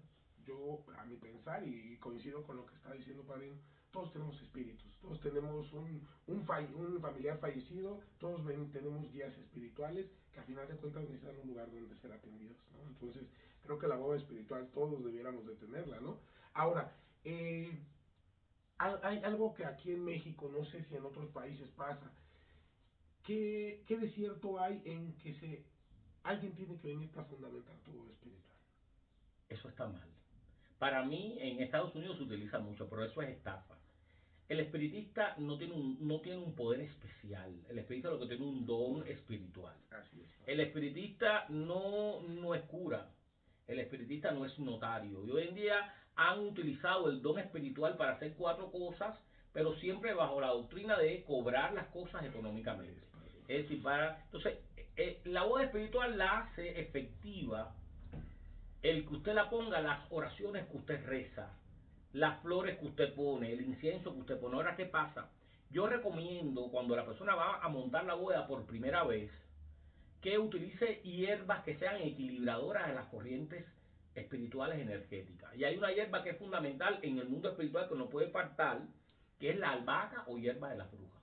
Yo, a mi pensar, y coincido con lo que está diciendo Padrino, todos tenemos espíritus, todos tenemos un familiar fallecido, todos tenemos guías espirituales que a final de cuentas necesitan un lugar donde ser atendidos, ¿no? Entonces, creo que la bóveda espiritual todos debiéramos de tenerla, ¿no? Ahora, hay algo que aquí en México, no sé si en otros países pasa, ¿qué de cierto hay en que alguien tiene que venir a fundamentar tu bóveda espiritual? Eso está mal. Para mí, en Estados Unidos se utiliza mucho, pero eso es estafa. El espiritista no tiene un poder especial. El espiritista lo que tiene un don espiritual. Así es. El espiritista no es cura. El espiritista no es notario. Y hoy en día han utilizado el don espiritual para hacer 4 cosas, pero siempre bajo la doctrina de cobrar las cosas económicamente. Es decir, entonces, la voz espiritual la hace efectiva el que usted la ponga, las oraciones que usted reza, las flores que usted pone, el incienso que usted pone. Ahora, ¿qué pasa? Yo recomiendo cuando la persona va a montar la boda por primera vez que utilice hierbas que sean equilibradoras de las corrientes espirituales energéticas. Y hay una hierba que es fundamental en el mundo espiritual que no puede faltar, que es la albahaca o hierba de las brujas.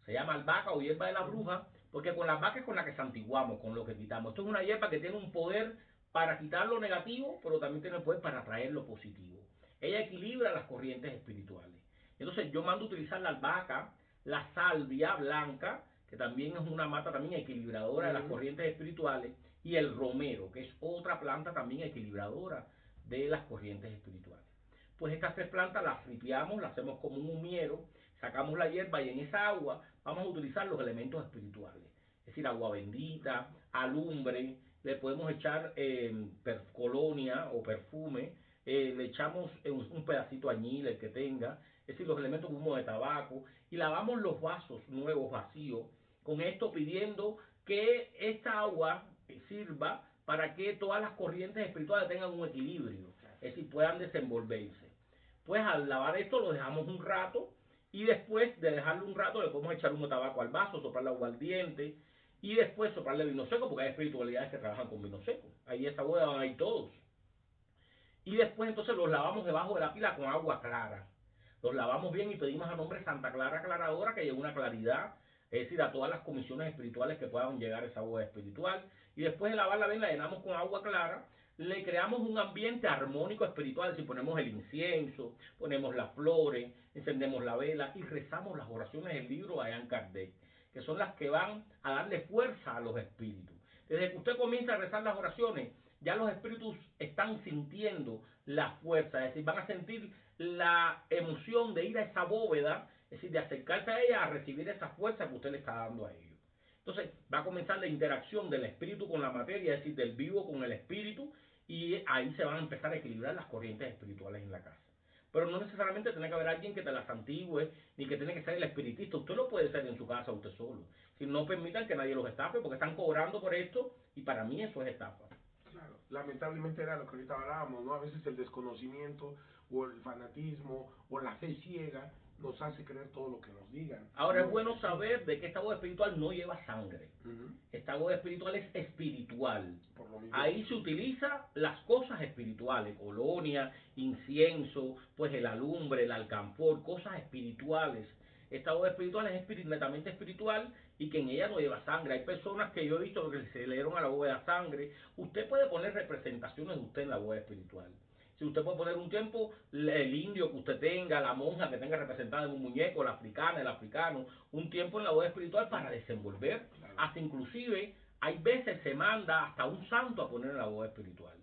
Se llama albahaca o hierba de las brujas porque con la albahaca es con la que santiguamos, con lo que quitamos. Esto es una hierba que tiene un poder para quitar lo negativo, pero también tiene poder para atraer lo positivo. Ella equilibra las corrientes espirituales. Entonces yo mando a utilizar la albahaca, la salvia blanca, que también es una mata también equilibradora de las corrientes espirituales, y el romero, que es otra planta también equilibradora de las corrientes espirituales. Pues estas 3 plantas las fripeamos, las hacemos como un humiero, sacamos la hierba y en esa agua vamos a utilizar los elementos espirituales. Es decir, agua bendita, alumbre, le podemos echar colonia o perfume, le echamos un pedacito añil, el que tenga, es decir, los elementos como humo de tabaco, y lavamos los vasos nuevos vacíos, con esto pidiendo que esta agua sirva para que todas las corrientes espirituales tengan un equilibrio, es decir, puedan desenvolverse. Pues al lavar esto lo dejamos un rato y después de dejarlo un rato le podemos echar humo de tabaco al vaso, soplar el agua al diente y después soplarle vino seco, porque hay espiritualidades que trabajan con vino seco. Ahí esa boda van a ir todos. Y después entonces los lavamos debajo de la pila con agua clara. Los lavamos bien y pedimos a nombre de Santa Clara Aclaradora que lleve una claridad, es decir, a todas las comisiones espirituales que puedan llegar a esa boda espiritual. Y después de lavarla bien, la llenamos con agua clara, le creamos un ambiente armónico espiritual. Si ponemos el incienso, ponemos las flores, encendemos la vela y rezamos las oraciones del libro de Allan Kardec, que son las que van a darle fuerza a los espíritus. Desde que usted comienza a rezar las oraciones, ya los espíritus están sintiendo la fuerza, es decir, van a sentir la emoción de ir a esa bóveda, es decir, de acercarse a ella a recibir esa fuerza que usted le está dando a ellos. Entonces va a comenzar la interacción del espíritu con la materia, es decir, del vivo con el espíritu, y ahí se van a empezar a equilibrar las corrientes espirituales en la casa. Pero no necesariamente tiene que haber alguien que te las santigüe, ni que tiene que ser el espiritista. Usted lo puede ser en su casa usted solo. Si no permitan que nadie los estafe, porque están cobrando por esto, y para mí eso es estafa. Claro, lamentablemente era lo que ahorita hablábamos, ¿no? A veces el desconocimiento o el fanatismo o la fe ciega nos hace creer todo lo que nos digan. Ahora es No es bueno así. saber de que esta voz espiritual no lleva sangre. Esta voz espiritual es espiritual. Por lo mismo Ahí que se utiliza las cosas espirituales, colonia, incienso, pues el alumbre, el alcanfor, cosas espirituales. Esta voz espiritual es netamente espiritual y que en ella no lleva sangre. Hay personas que yo he visto que se le dieron a la bóveda sangre. Usted puede poner representaciones de usted en la bóveda espiritual. Si usted puede poner un tiempo, el indio que usted tenga, la monja que tenga representada en un muñeco, la africana, el africano, un tiempo en la boda espiritual para desenvolver, claro. hasta inclusive hay veces se manda hasta un santo a poner en la boda espiritual.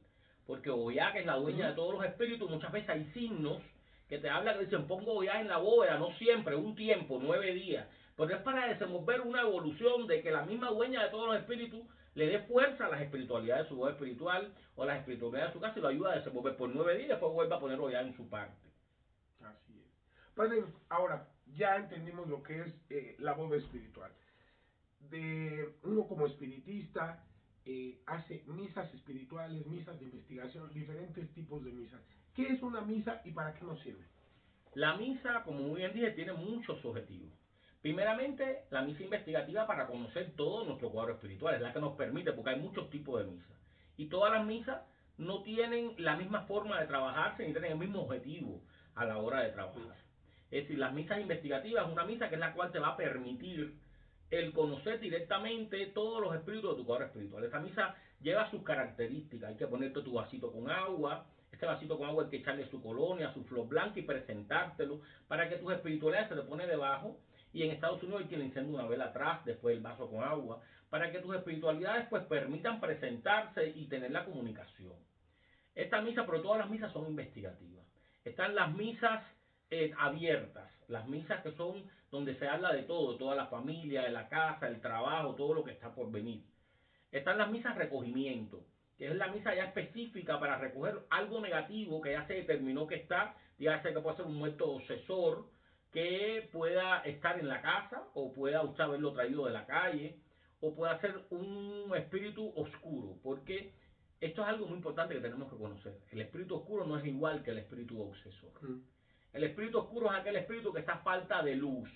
Porque Oya, que es la dueña de todos los espíritus, muchas veces hay signos que te hablan que dicen pongo Oya en la bóveda, no siempre, un tiempo, 9 días. Pero es para desenvolver una evolución de que la misma dueña de todos los espíritus le dé fuerza a las espiritualidades de su voz espiritual o a las espiritualidades de su casa y lo ayuda a desenvolver por 9 días y después vuelve a ponerlo ya en su parte. Así es. Padre, ahora ya entendimos lo que es la bóveda espiritual. De uno como espiritista hace misas espirituales, misas de investigación, diferentes tipos de misas. ¿Qué es una misa y para qué nos sirve? La misa, como muy bien dije, tiene muchos objetivos. Primeramente, la misa investigativa para conocer todo nuestro cuadro espiritual, es la que nos permite, porque hay muchos tipos de misas. Y todas las misas no tienen la misma forma de trabajarse ni tienen el mismo objetivo a la hora de trabajar. Es decir, las misas investigativas es una misa que es la cual te va a permitir el conocer directamente todos los espíritus de tu cuadro espiritual. Esta misa lleva sus características. Hay que ponerte tu vasito con agua. Este vasito con agua hay que echarle su colonia, su flor blanca y presentártelo para que tus espiritualidades se te pone debajo. Y en Estados Unidos hay quien enciende una vela atrás, después el vaso con agua, para que tus espiritualidades pues permitan presentarse y tener la comunicación. Esta misa, pero todas las misas son investigativas. Están las misas abiertas, las misas que son donde se habla de todo, toda la familia, de la casa, el trabajo, todo lo que está por venir. Están las misas recogimiento, que es la misa ya específica para recoger algo negativo que ya se determinó que está, ya sé que puede ser un muerto obsesor, que pueda estar en la casa, o pueda usted haberlo traído de la calle, o pueda ser un espíritu oscuro, porque esto es algo muy importante que tenemos que conocer. El espíritu oscuro no es igual que el espíritu obsesor. El espíritu oscuro es aquel espíritu que está a falta de luz,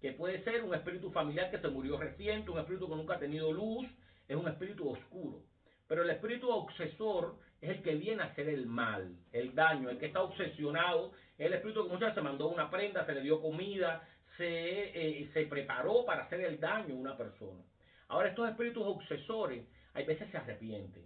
que puede ser un espíritu familiar que se murió reciente, un espíritu que nunca ha tenido luz, es un espíritu oscuro. Pero el espíritu obsesor es el que viene a hacer el mal, el daño, el que está obsesionado, es el espíritu que muchas veces se mandó una prenda, se le dio comida, se preparó para hacer el daño a una persona. Ahora estos espíritus obsesores, hay veces se arrepienten.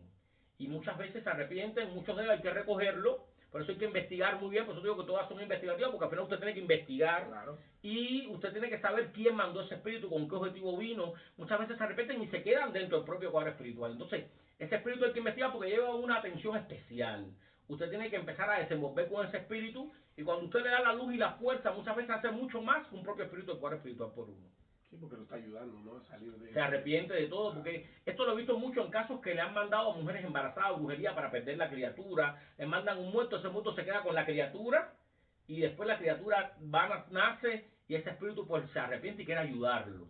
Y muchas veces se arrepienten, muchos de ellos hay que recogerlo, por eso hay que investigar muy bien, por eso digo que todas son investigativas, porque al final usted tiene que investigar Claro. y usted tiene que saber quién mandó ese espíritu, con qué objetivo vino. Muchas veces se arrepienten y se quedan dentro del propio cuadro espiritual. Entonces, ese espíritu hay que investigar porque lleva una atención especial. Usted tiene que empezar a desenvolver con ese espíritu y cuando usted le da la luz y la fuerza, muchas veces hace mucho más que un propio espíritu del cuadro espiritual por uno. Sí, porque lo está ayudando, ¿no? A salir de Se eso. arrepiente de todo, porque esto lo he visto mucho en casos que le han mandado a mujeres embarazadas brujería para perder la criatura, le mandan un muerto, ese muerto se queda con la criatura y después la criatura nace y ese espíritu pues se arrepiente y quiere ayudarlo.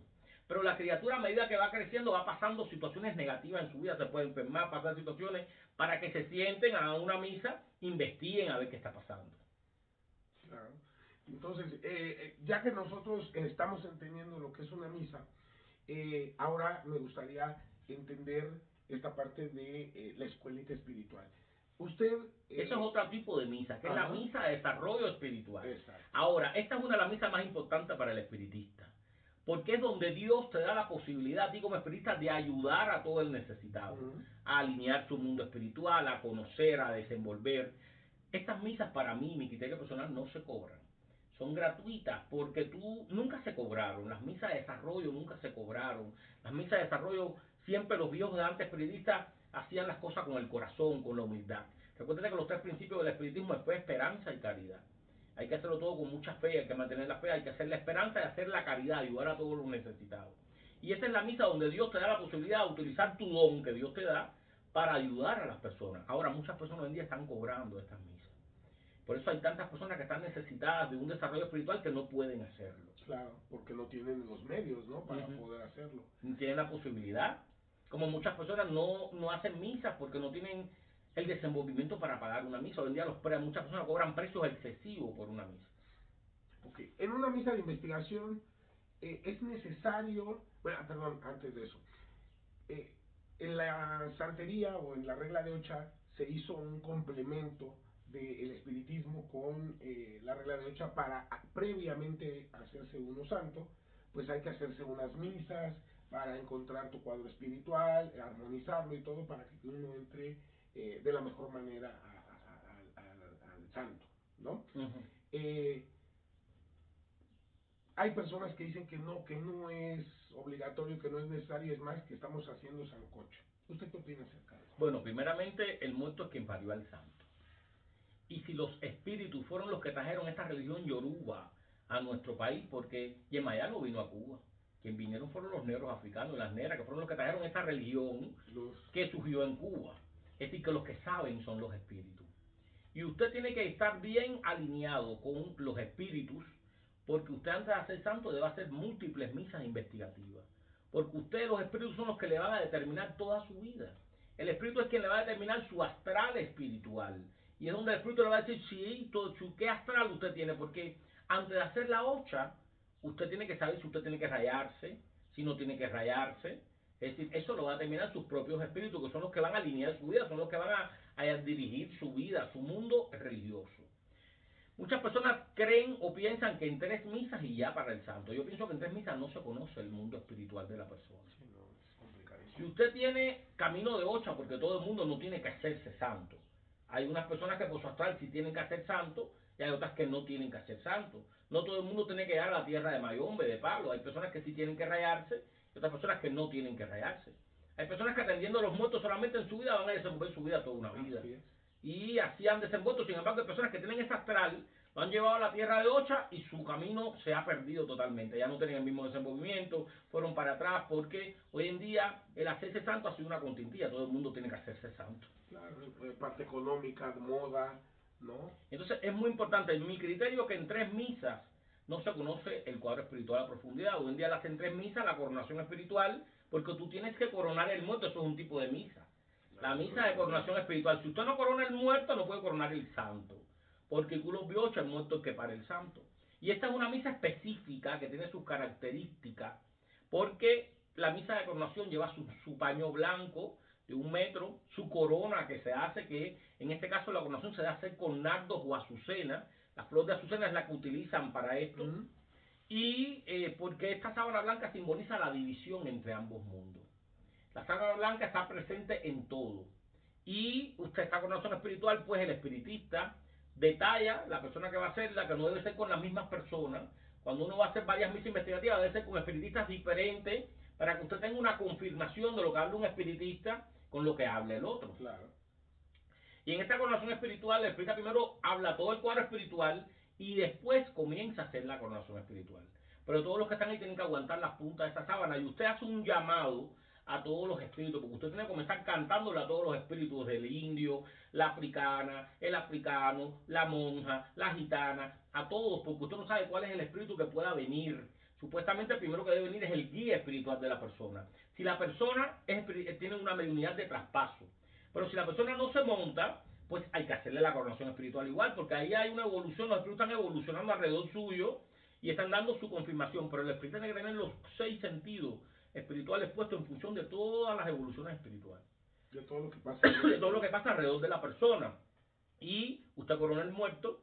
Pero la criatura a medida que va creciendo va pasando situaciones negativas en su vida, se puede enfermar, pasar situaciones para que se sienten a una misa, investiguen a ver qué está pasando. Claro. Entonces, ya que nosotros estamos entendiendo lo que es una misa, Ahora me gustaría entender esta parte de la escuelita espiritual. Usted... Eso es otro tipo de misa, que es la ajá, misa de desarrollo espiritual. exacto. Ahora, esta es una de las misas más importantes para el espiritista, porque es donde Dios te da la posibilidad a ti como espiritista de ayudar a todo el necesitado, Ujú. a alinear su mundo espiritual, a conocer, a desenvolver. Estas misas para mí, mi criterio personal, no se cobran. Son gratuitas porque tú nunca se cobraron. Las misas de desarrollo nunca se cobraron. Las misas de desarrollo, siempre los viejos de antes periodistas hacían las cosas con el corazón, con la humildad. Recuerda que los tres principios del espiritismo es fe, esperanza y caridad. Hay que hacerlo todo con mucha fe, hay que mantener la fe, hay que hacer la esperanza y hacer la caridad, ayudar a todos los necesitados. Y esta es la misa donde Dios te da la posibilidad de utilizar tu don que Dios te da para ayudar a las personas. Ahora, muchas personas hoy en día están cobrando estas misas. Por eso hay tantas personas que están necesitadas de un desarrollo espiritual que no pueden hacerlo. Claro, porque no tienen los medios, ¿no? Para Ujú. poder hacerlo. No tienen la posibilidad. Como muchas personas no hacen misas porque no tienen el desenvolvimiento para pagar una misa. Hoy en día muchas personas cobran precios excesivos por una misa. Ok, en una misa de investigación es necesario, bueno, perdón, antes de eso, eh, en la santería o en la regla de Ocha se hizo un complemento del espiritismo con la regla de Ocha para previamente hacerse uno santo, pues hay que hacerse unas misas para encontrar tu cuadro espiritual, armonizarlo y todo para que uno entre de la mejor manera al santo, ¿no? Ujú. Eh, Hay personas que no es obligatorio, que no es necesario, es más, que estamos haciendo sancocho. ¿Usted qué opina acerca de eso? Bueno, primeramente, el muerto es quien parió al santo. Y si los espíritus fueron los que trajeron esta religión yoruba a nuestro país, porque Yemayá no vino a Cuba. Quien vinieron fueron los negros africanos y las negras, que fueron los que trajeron esta religión Los... que surgió en Cuba. Es decir, que los que saben son los espíritus. Y usted tiene que estar bien alineado con los espíritus, porque usted antes de hacer santo debe hacer múltiples misas investigativas. Porque usted, los espíritus son los que le van a determinar toda su vida. El espíritu es quien le va a determinar su astral espiritual. Y es donde el espíritu le va a decir, sí, qué astral usted tiene. Porque antes de hacer la ocha, usted tiene que saber si usted tiene que rayarse, si no tiene que rayarse. Es decir, eso lo va a determinar sus propios espíritus, que son los que van a alinear su vida, son los que van a dirigir su vida, su mundo religioso. Muchas personas creen o piensan que en tres misas y ya para el santo. Yo pienso que en tres misas no se conoce el mundo espiritual de la persona. Sí, no, es Si complicadísimo. usted tiene camino de ocha, porque todo el mundo no tiene que hacerse santo. Hay unas personas que por su astral sí tienen que hacer santo y hay otras que no tienen que hacer santo. No todo el mundo tiene que llegar a la tierra de Mayombe, de palo. Hay personas que sí tienen que rayarse y otras personas que no tienen que rayarse. Hay personas que atendiendo a los muertos solamente en su vida van a desenvolver su vida toda una vida. Así es. Y así han desenvuelto. Sin embargo, hay personas que tienen esa astral, lo han llevado a la tierra de Ocha y su camino se ha perdido totalmente. Ya no tienen el mismo desenvolvimiento, fueron para atrás, porque hoy en día el hacerse santo ha sido una continilla. Todo el mundo tiene que hacerse santo. Claro, parte económica, moda, ¿no? Entonces es muy importante, en mi criterio, que en tres misas no se conoce el cuadro espiritual a profundidad. Hoy en día le hacen tres misas, la coronación espiritual, porque tú tienes que coronar el muerto, eso es un tipo de misa. La Ah, eso misa no de lo sabía. coronación espiritual, si usted no corona el muerto, no puede coronar el santo, porque culo biocha el muerto es que para el santo. Y esta es una misa específica que tiene sus características, porque la misa de coronación lleva su paño blanco de 1 metro, su corona que se hace, que en este caso la coronación se debe hacer con nardos o azucena. La flor de azucena es la que utilizan para esto. ¿Mm? Y porque esta sábana blanca simboliza la división entre ambos mundos. La sábana blanca está presente en todo. Y usted está con oración espiritual, pues el espiritista detalla, la persona que va a hacerla, que no debe ser con las mismas personas. Cuando uno va a hacer varias misas investigativas, debe ser con espiritistas diferentes, para que usted tenga una confirmación de lo que habla un espiritista con lo que habla el otro. Claro. Y en esta coronación espiritual, el espiritista primero habla todo el cuadro espiritual y después comienza a hacer la coronación espiritual. Pero todos los que están ahí tienen que aguantar las puntas de esa sábana y usted hace un llamado a todos los espíritus, porque usted tiene que comenzar cantándole a todos los espíritus del indio, la africana, el africano, la monja, la gitana, a todos, porque usted no sabe cuál es el espíritu que pueda venir. Supuestamente el primero que debe venir es el guía espiritual de la persona. Si la persona tiene una mediunidad de traspaso, pero si la persona no se monta, pues hay que hacerle la coronación espiritual igual, porque ahí hay una evolución, los espíritus están evolucionando alrededor suyo y están dando su confirmación, pero el espíritu tiene que tener los 6 sentidos espiritual es puesto en función de todas las evoluciones espirituales, De todo lo que pasa. de todo lo que pasa alrededor de la persona. Y usted corona el muerto,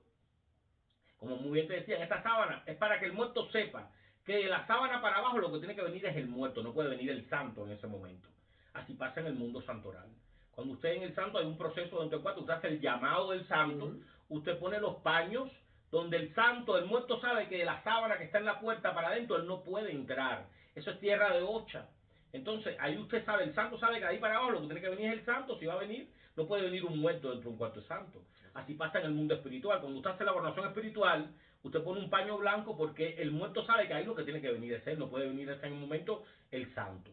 como muy bien te decía, en esta sábana es para que el muerto sepa que de la sábana para abajo lo que tiene que venir es el muerto, no puede venir el santo en ese momento. Así pasa en el mundo santoral. Cuando usted en el santo hay un proceso dentro del cual usted hace el llamado del santo, usted pone los paños donde el santo, el muerto sabe que de la sábana que está en la puerta para adentro él no puede entrar. Eso es tierra de ocha. Entonces ahí usted sabe, el santo sabe que de ahí para abajo lo que tiene que venir es el santo, si va a venir, no puede venir un muerto dentro de un cuarto santo. Así pasa en el mundo espiritual. Cuando usted hace la coronación espiritual, usted pone un paño blanco porque el muerto sabe que ahí lo que tiene que venir es él, no puede venir ese en un momento el santo.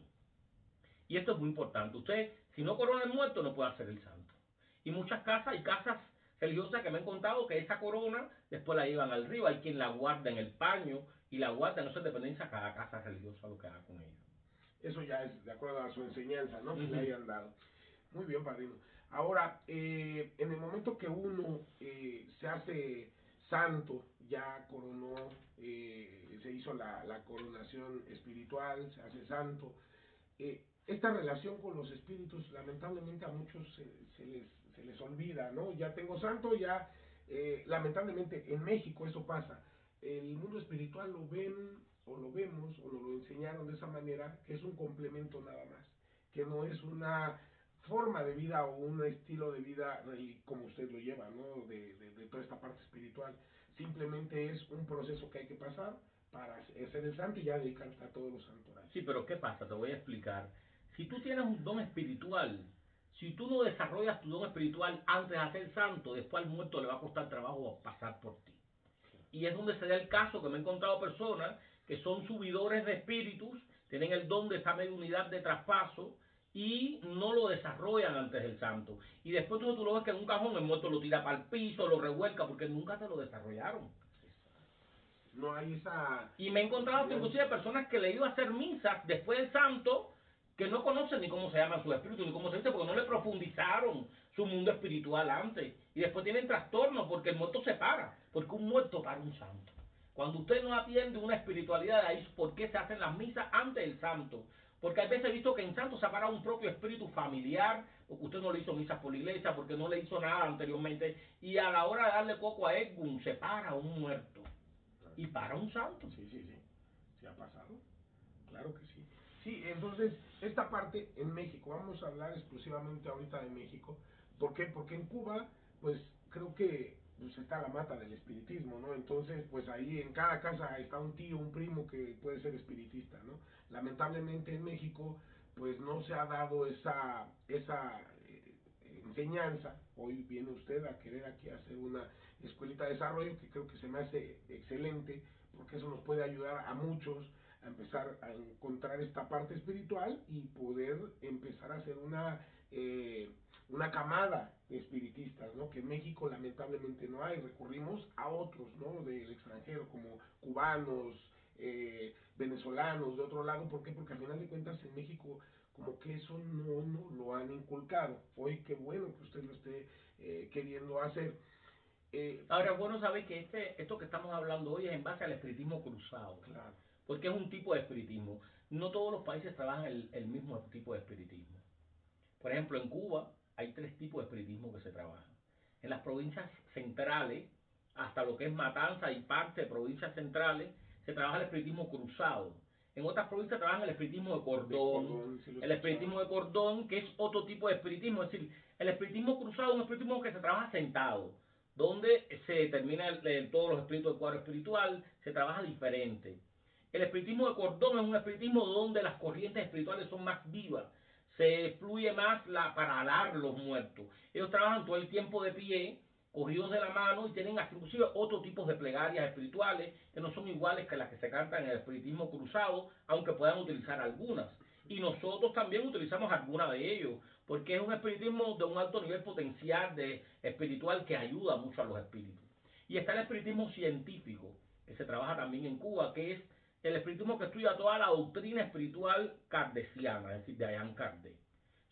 Y esto es muy importante. Usted, si no corona el muerto, no puede hacer el santo. Y muchas casas, hay casas religiosas que me han contado que esa corona después la llevan al río, hay quien la guarda en el paño y la guarda, no es dependencia a cada casa religiosa lo que haga con ella. Eso ya es de acuerdo a su enseñanza, ¿no? Que le hayan dado. Muy bien, padrino. Ahora, en el momento que uno se hace santo, ya coronó, se hizo la coronación espiritual, se hace santo, esta relación con los espíritus, lamentablemente a muchos se les olvida, ¿no? Ya tengo santo, ya, lamentablemente en México eso pasa. El mundo espiritual lo ven o lo vemos o nos lo enseñaron de esa manera, que es un complemento nada más, que no es una forma de vida o un estilo de vida como usted lo lleva, ¿no? De toda esta parte espiritual. Simplemente es un proceso que hay que pasar para hacer el santo y ya dedicarte a todos los santorales. Sí, pero ¿qué pasa? Te voy a explicar. Si tú tienes un don espiritual, si tú no desarrollas tu don espiritual antes de hacer santo, después al muerto le va a costar trabajo pasar por ti. Y es donde se da el caso que me he encontrado personas que son subidores de espíritus, tienen el don de esa mediunidad de traspaso y no lo desarrollan antes del santo. Y después tú lo ves que en un cajón el muerto lo tira para el piso, lo revuelca porque nunca te lo desarrollaron. No hay esa... Y me he encontrado que inclusive personas que le he ido a hacer misas después del santo que no conocen ni cómo se llaman sus espíritus, ni cómo se dice, porque no le profundizaron su mundo espiritual antes. Y después tienen trastornos porque el muerto se para, porque un muerto para un santo. Cuando usted no atiende una espiritualidad, de ahí por qué se hacen las misas antes del santo. Porque hay veces he visto que en santo se ha parado un propio espíritu familiar, porque usted no le hizo misas por la iglesia, porque no le hizo nada anteriormente, y a la hora de darle coco a Edgun, se para un muerto. Y para un santo. Sí, sí, sí. ¿Se ha pasado? Claro que sí. Sí, entonces, esta parte en México, vamos a hablar exclusivamente ahorita de México. ¿Por qué? Porque en Cuba, pues creo que pues, está la mata del espiritismo, ¿no? Entonces, pues ahí en cada casa está un tío, un primo que puede ser espiritista, ¿no? Lamentablemente en México, pues no se ha dado esa enseñanza. Hoy viene usted a querer aquí hacer una escuelita de desarrollo que creo que se me hace excelente, porque eso nos puede ayudar a muchos a empezar a encontrar esta parte espiritual y poder empezar a hacer una camada de espiritistas, ¿no? Que en México lamentablemente no hay, recurrimos a otros, ¿no? Del extranjero, como cubanos, venezolanos, de otro lado. ¿Por qué? Porque al final de cuentas en México como que eso no lo han inculcado. Hoy qué bueno que usted lo esté queriendo hacer. Ahora, bueno, sabéis que esto que estamos hablando hoy es en base al espiritismo cruzado, Claro. porque es un tipo de espiritismo. No todos los países trabajan el mismo tipo de espiritismo. Por ejemplo, en Cuba hay tres tipos de espiritismo que se trabajan. En las provincias centrales, hasta lo que es Matanza y parte de provincias centrales, se trabaja el espiritismo cruzado. En otras provincias trabajan el espiritismo de cordón, Sí lo he el escuchado. espiritismo de cordón, que es otro tipo de espiritismo. Es decir, el espiritismo cruzado es un espiritismo que se trabaja sentado, donde se determina todos los espíritus del cuadro espiritual, se trabaja diferente. El espiritismo de cordón es un espiritismo donde las corrientes espirituales son más vivas, se fluye más para alar los muertos. Ellos trabajan todo el tiempo de pie, cogidos de la mano, y tienen inclusive otro tipo de plegarias espirituales que no son iguales que las que se cantan en el espiritismo cruzado, aunque puedan utilizar algunas. Y nosotros también utilizamos alguna de ellos, porque es un espiritismo de un alto nivel potencial espiritual que ayuda mucho a los espíritus. Y está el espiritismo científico, que se trabaja también en Cuba, que es el espiritismo que estudia toda la doctrina espiritual kardeciana, es decir, de Allan Kardec.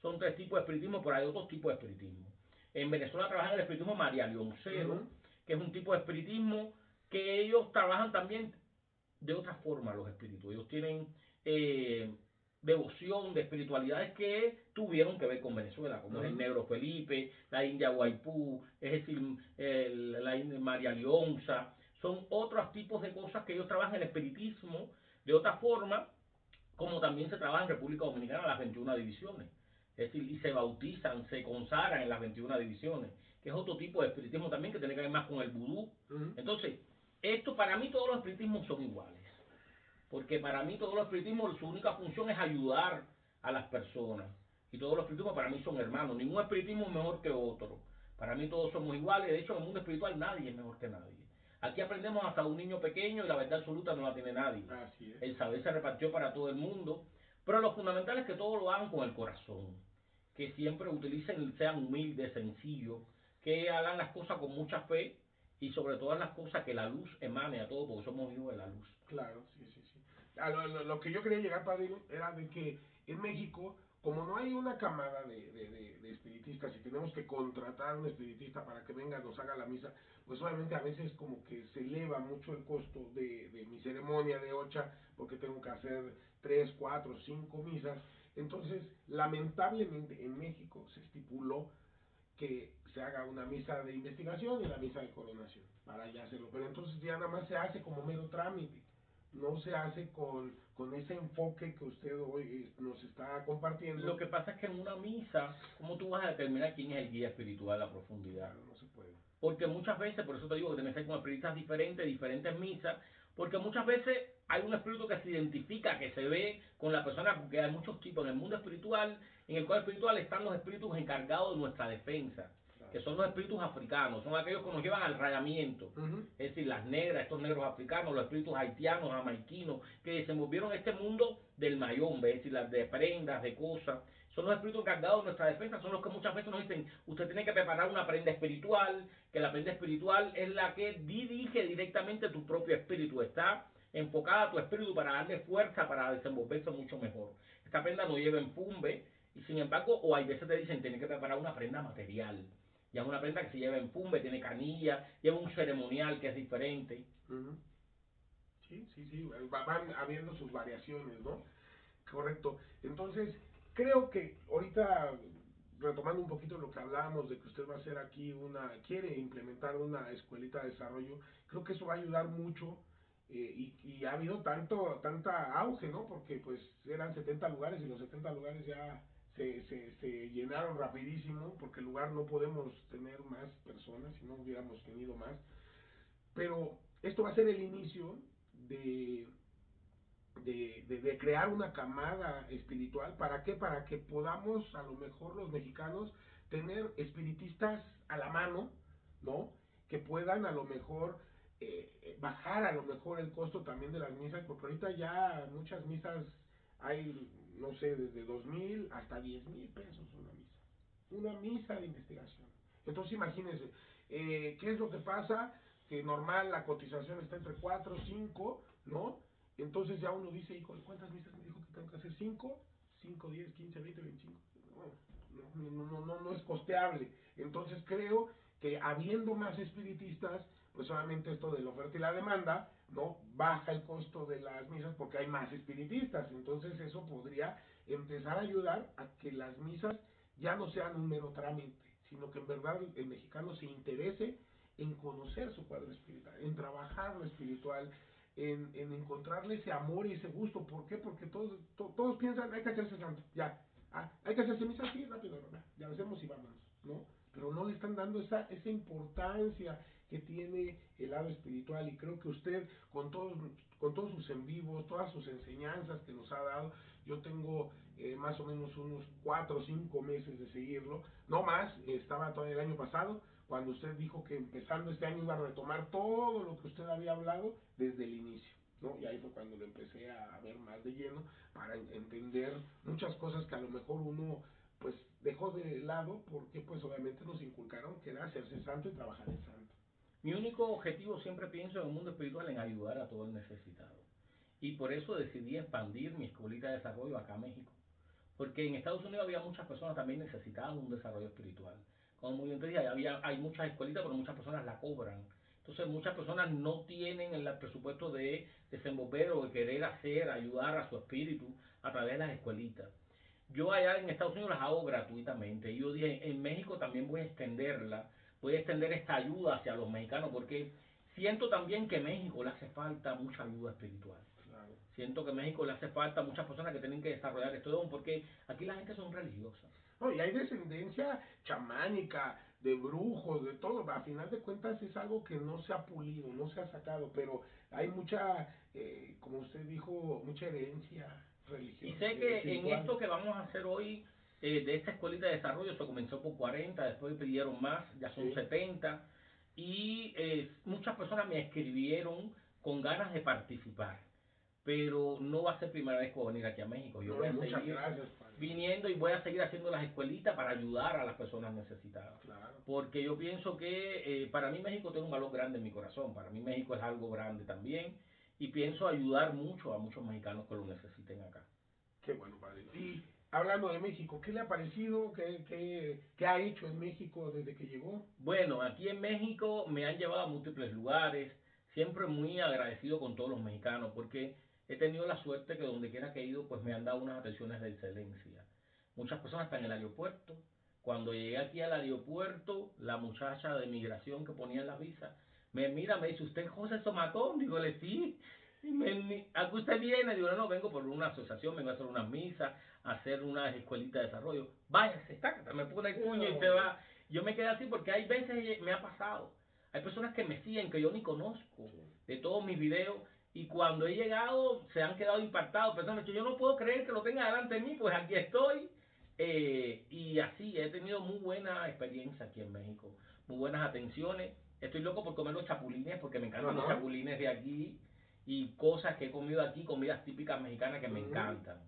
Son tres tipos de espiritismo, pero hay otros tipos de espiritismo. En Venezuela trabajan el espiritismo María Leoncero, que es un tipo de espiritismo que ellos trabajan también de otra forma los espíritus. Ellos tienen devoción, de espiritualidades que tuvieron que ver con Venezuela, como es el Negro Felipe, la India Guaipú, es decir, la India María Leonza, son otros tipos de cosas que ellos trabajan el espiritismo de otra forma, como también se trabaja en República Dominicana las 21 divisiones. Es decir, y se bautizan, se consagran en las 21 divisiones, que es otro tipo de espiritismo también que tiene que ver más con el vudú. Entonces, esto para mí todos los espiritismos son iguales, porque para mí todos los espiritismos su única función es ayudar a las personas, y todos los espiritismos para mí son hermanos, ningún espiritismo es mejor que otro, para mí todos somos iguales, de hecho en el mundo espiritual nadie es mejor que nadie. Aquí aprendemos hasta un niño pequeño y la verdad absoluta no la tiene nadie. Así es. El saber se repartió para todo el mundo, pero lo fundamental es que todos lo hagan con el corazón, que siempre utilicen, sean humildes, sencillos, que hagan las cosas con mucha fe y sobre todas las cosas que la luz emane a todos, porque somos hijos de la luz. Claro, sí, sí, sí. A lo que yo quería llegar, padrino, era de que en México, como no hay una camada de espiritistas y tenemos que contratar a un espiritista para que venga, nos haga la misa, pues obviamente a veces como que se eleva mucho el costo de mi ceremonia de ocha, porque tengo que hacer 3, 4, 5 misas. Entonces, lamentablemente en México se estipuló que se haga una misa de investigación y la misa de coronación para ya hacerlo, pero entonces ya nada más se hace como mero trámite, no se hace con ese enfoque que usted hoy nos está compartiendo. Lo que pasa es que en una misa, ¿cómo tú vas a determinar quién es el guía espiritual a profundidad? Claro, no se puede. Porque muchas veces, por eso te digo que tienes que ser con espiritistas diferentes, diferentes misas, porque muchas veces hay un espíritu que se identifica, que se ve con la persona, porque hay muchos tipos en el mundo espiritual, en el cual espiritual están los espíritus encargados de nuestra defensa, que son los espíritus africanos, son aquellos que nos llevan al rayamiento, es decir, las negras, estos negros africanos, los espíritus haitianos, jamaiquinos, que desenvolvieron este mundo del mayombe, es decir, las de prendas, de cosas, son los espíritus encargados de nuestra defensa, son los que muchas veces nos dicen, usted tiene que preparar una prenda espiritual, que la prenda espiritual es la que dirige directamente tu propio espíritu, está enfocada a tu espíritu para darle fuerza, para desenvolverse mucho mejor. Esta prenda no lleva enfumbe, y sin embargo, o hay veces te dicen, tiene que preparar una prenda material, ya es una prenda que se lleva enfumbe, tiene canilla, lleva un ceremonial que es diferente. Sí, sí, sí, van habiendo sus variaciones, ¿no? Correcto. Entonces, creo que ahorita, retomando un poquito lo que hablábamos de que usted va a hacer aquí quiere implementar una escuelita de desarrollo, creo que eso va a ayudar mucho. Y ha habido tanta auge, ¿no? Porque pues eran 70 lugares y los 70 lugares ya se llenaron rapidísimo, porque el lugar no podemos tener más personas si no hubiéramos tenido más. Pero esto va a ser el inicio de, de crear una camada espiritual. ¿Para qué? Para que podamos, a lo mejor los mexicanos, tener espiritistas a la mano, ¿no? Que puedan a lo mejor bajar a lo mejor el costo también de las misas, porque ahorita ya muchas misas hay, no sé, desde 2,000 hasta 10,000 pesos una misa. Una misa de investigación. Entonces imagínense, ¿qué es lo que pasa? Que normal la cotización está entre 4 5, ¿no? Entonces ya uno dice, hijo, ¿cuántas misas me dijo que tengo que hacer? 5, 5, 10, 15, 20, 25. No es costeable. Entonces creo que habiendo más espiritistas, pues solamente esto de la oferta y la demanda, ¿no? Baja el costo de las misas porque hay más espiritistas. Entonces eso podría empezar a ayudar a que las misas ya no sean un mero trámite, sino que en verdad el mexicano se interese en conocer su cuadro espiritual, en trabajar lo espiritual, en encontrarle ese amor y ese gusto. ¿Por qué? Porque todos piensan, hay que hacerse santo, ya. Hay que hacerse misa, sí, rápido, ya lo hacemos y vámonos, ¿no? Pero no le están dando esa importancia que tiene el lado espiritual, y creo que usted con todos sus en vivos, todas sus enseñanzas que nos ha dado, yo tengo más o menos unos 4 o 5 meses de seguirlo, no más, estaba todavía el año pasado, cuando usted dijo que empezando este año iba a retomar todo lo que usted había hablado desde el inicio, ¿no? Y ahí fue cuando lo empecé a ver más de lleno para entender muchas cosas que a lo mejor uno pues dejó de lado porque pues obviamente nos inculcaron que era hacerse santo y trabajar en santo. Mi único objetivo, siempre pienso en el mundo espiritual, en ayudar a todo el necesitado. Y por eso decidí expandir mi escuelita de desarrollo acá a México. Porque en Estados Unidos había muchas personas también necesitaban un desarrollo espiritual. Como muy bien te dije, hay muchas escuelitas, pero muchas personas la cobran. Entonces muchas personas no tienen el presupuesto de desenvolver o de querer hacer, ayudar a su espíritu a través de las escuelitas. Yo allá en Estados Unidos las hago gratuitamente. Y yo dije, en México también voy a extenderla, voy a extender esta ayuda hacia los mexicanos, porque siento también que a México le hace falta mucha ayuda espiritual. Claro. Siento que a México le hace falta muchas personas que tienen que desarrollar esto don, porque aquí la gente son religiosas. No, y hay descendencia chamánica, de brujos, de todo. A final de cuentas es algo que no se ha pulido, no se ha sacado, pero hay mucha, como usted dijo, mucha herencia Y religiosa, sé que en espiritual. esto que vamos a hacer hoy, de esta escuelita de desarrollo, se comenzó por 40, después pidieron más, ya son Sí. 70, y muchas personas me escribieron con ganas de participar, pero no va a ser primera vez que voy a venir aquí a México. Yo No, voy y a muchas seguir gracias, padre. viniendo y voy a seguir haciendo las escuelitas para ayudar a las personas necesitadas. Claro. Porque yo pienso que para mí México tiene un valor grande en mi corazón, para mí México es algo grande también, y pienso ayudar mucho a muchos mexicanos que lo necesiten acá. Qué bueno, padre. Y hablando de México, ¿qué le ha parecido? ¿Qué ha hecho en México desde que llegó? Bueno, aquí en México me han llevado a múltiples lugares, siempre muy agradecido con todos los mexicanos, porque he tenido la suerte que donde quiera que he ido, pues me han dado unas atenciones de excelencia. Muchas personas están en el aeropuerto. Cuando llegué aquí al aeropuerto, la muchacha de migración que ponía en la visa me mira, me dice, ¿usted es José Somatón? Digo, le sí. Y ¿a qué usted viene? Digo, no, vengo por una asociación, vengo a hacer unas misas, a hacer unas escuelitas de desarrollo. Váyase, está, me pone el puño y se No, va. Yo me quedé así porque hay veces me ha pasado. Hay personas que me siguen que yo ni conozco sí. de todos mis videos y cuando he llegado se han quedado impactados. Personas que yo no puedo creer que lo tenga delante de mí, pues aquí estoy. Y así he tenido muy buena experiencia aquí en México, muy buenas atenciones. Estoy loco por comer los chapulines porque me encantan los Ajá. chapulines de aquí y cosas que he comido aquí, comidas típicas mexicanas que me Ujú. encantan.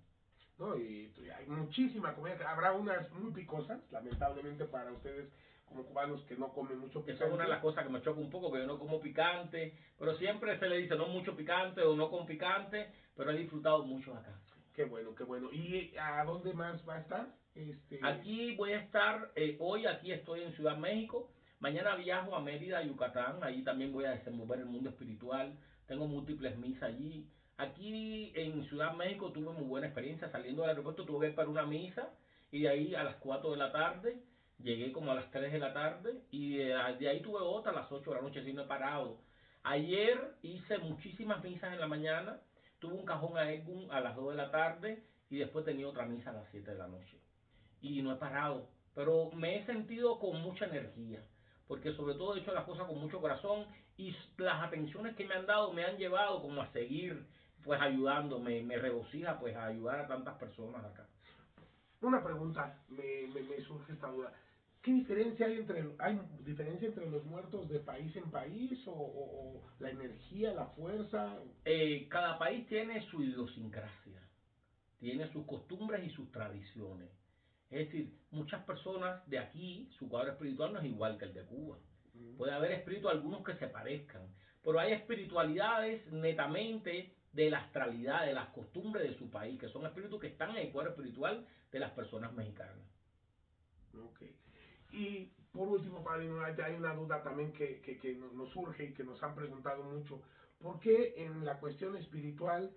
No, y hay muchísima comida. Habrá unas muy picosas, lamentablemente para ustedes como cubanos que no comen mucho Eso es una de picante. las cosas que me choca un poco, que yo no como picante, pero siempre se le dice no mucho picante o no con picante, pero he disfrutado mucho acá. Qué bueno, qué bueno. ¿Y a dónde más va a estar? Aquí voy a estar, hoy aquí estoy en Ciudad México, mañana viajo a Mérida, Yucatán, ahí también voy a desenvolver el mundo espiritual, tengo múltiples misas allí. Aquí en Ciudad México tuve muy buena experiencia, saliendo del aeropuerto tuve que ir para una misa y de ahí a las 4 de la tarde, llegué como a las 3 de la tarde y de ahí tuve otra a las 8 de la noche, si no he parado. Ayer hice muchísimas misas en la mañana, tuve un cajón a Edgun a las 2 de la tarde y después tenía otra misa a las 7 de la noche y no he parado, pero me he sentido con mucha energía, porque sobre todo he hecho las cosas con mucho corazón y las atenciones que me han dado me han llevado como a seguir pues ayudándome, me regocija pues a ayudar a tantas personas acá. Una pregunta, me surge esta duda. ¿Qué diferencia hay diferencia entre los muertos de país en país o la energía, la fuerza? Cada país tiene su idiosincrasia, tiene sus costumbres y sus tradiciones. Es decir, muchas personas de aquí, su cuadro espiritual no es igual que el de Cuba. Mm. Puede haber espíritus algunos que se parezcan, pero hay espiritualidades netamente de la astralidad, de las costumbres de su país, que son espíritus que están en el cuadro espiritual de las personas mexicanas. Ok. Y por último, padre, hay una duda también que nos surge y que nos han preguntado mucho. ¿Por qué en la cuestión espiritual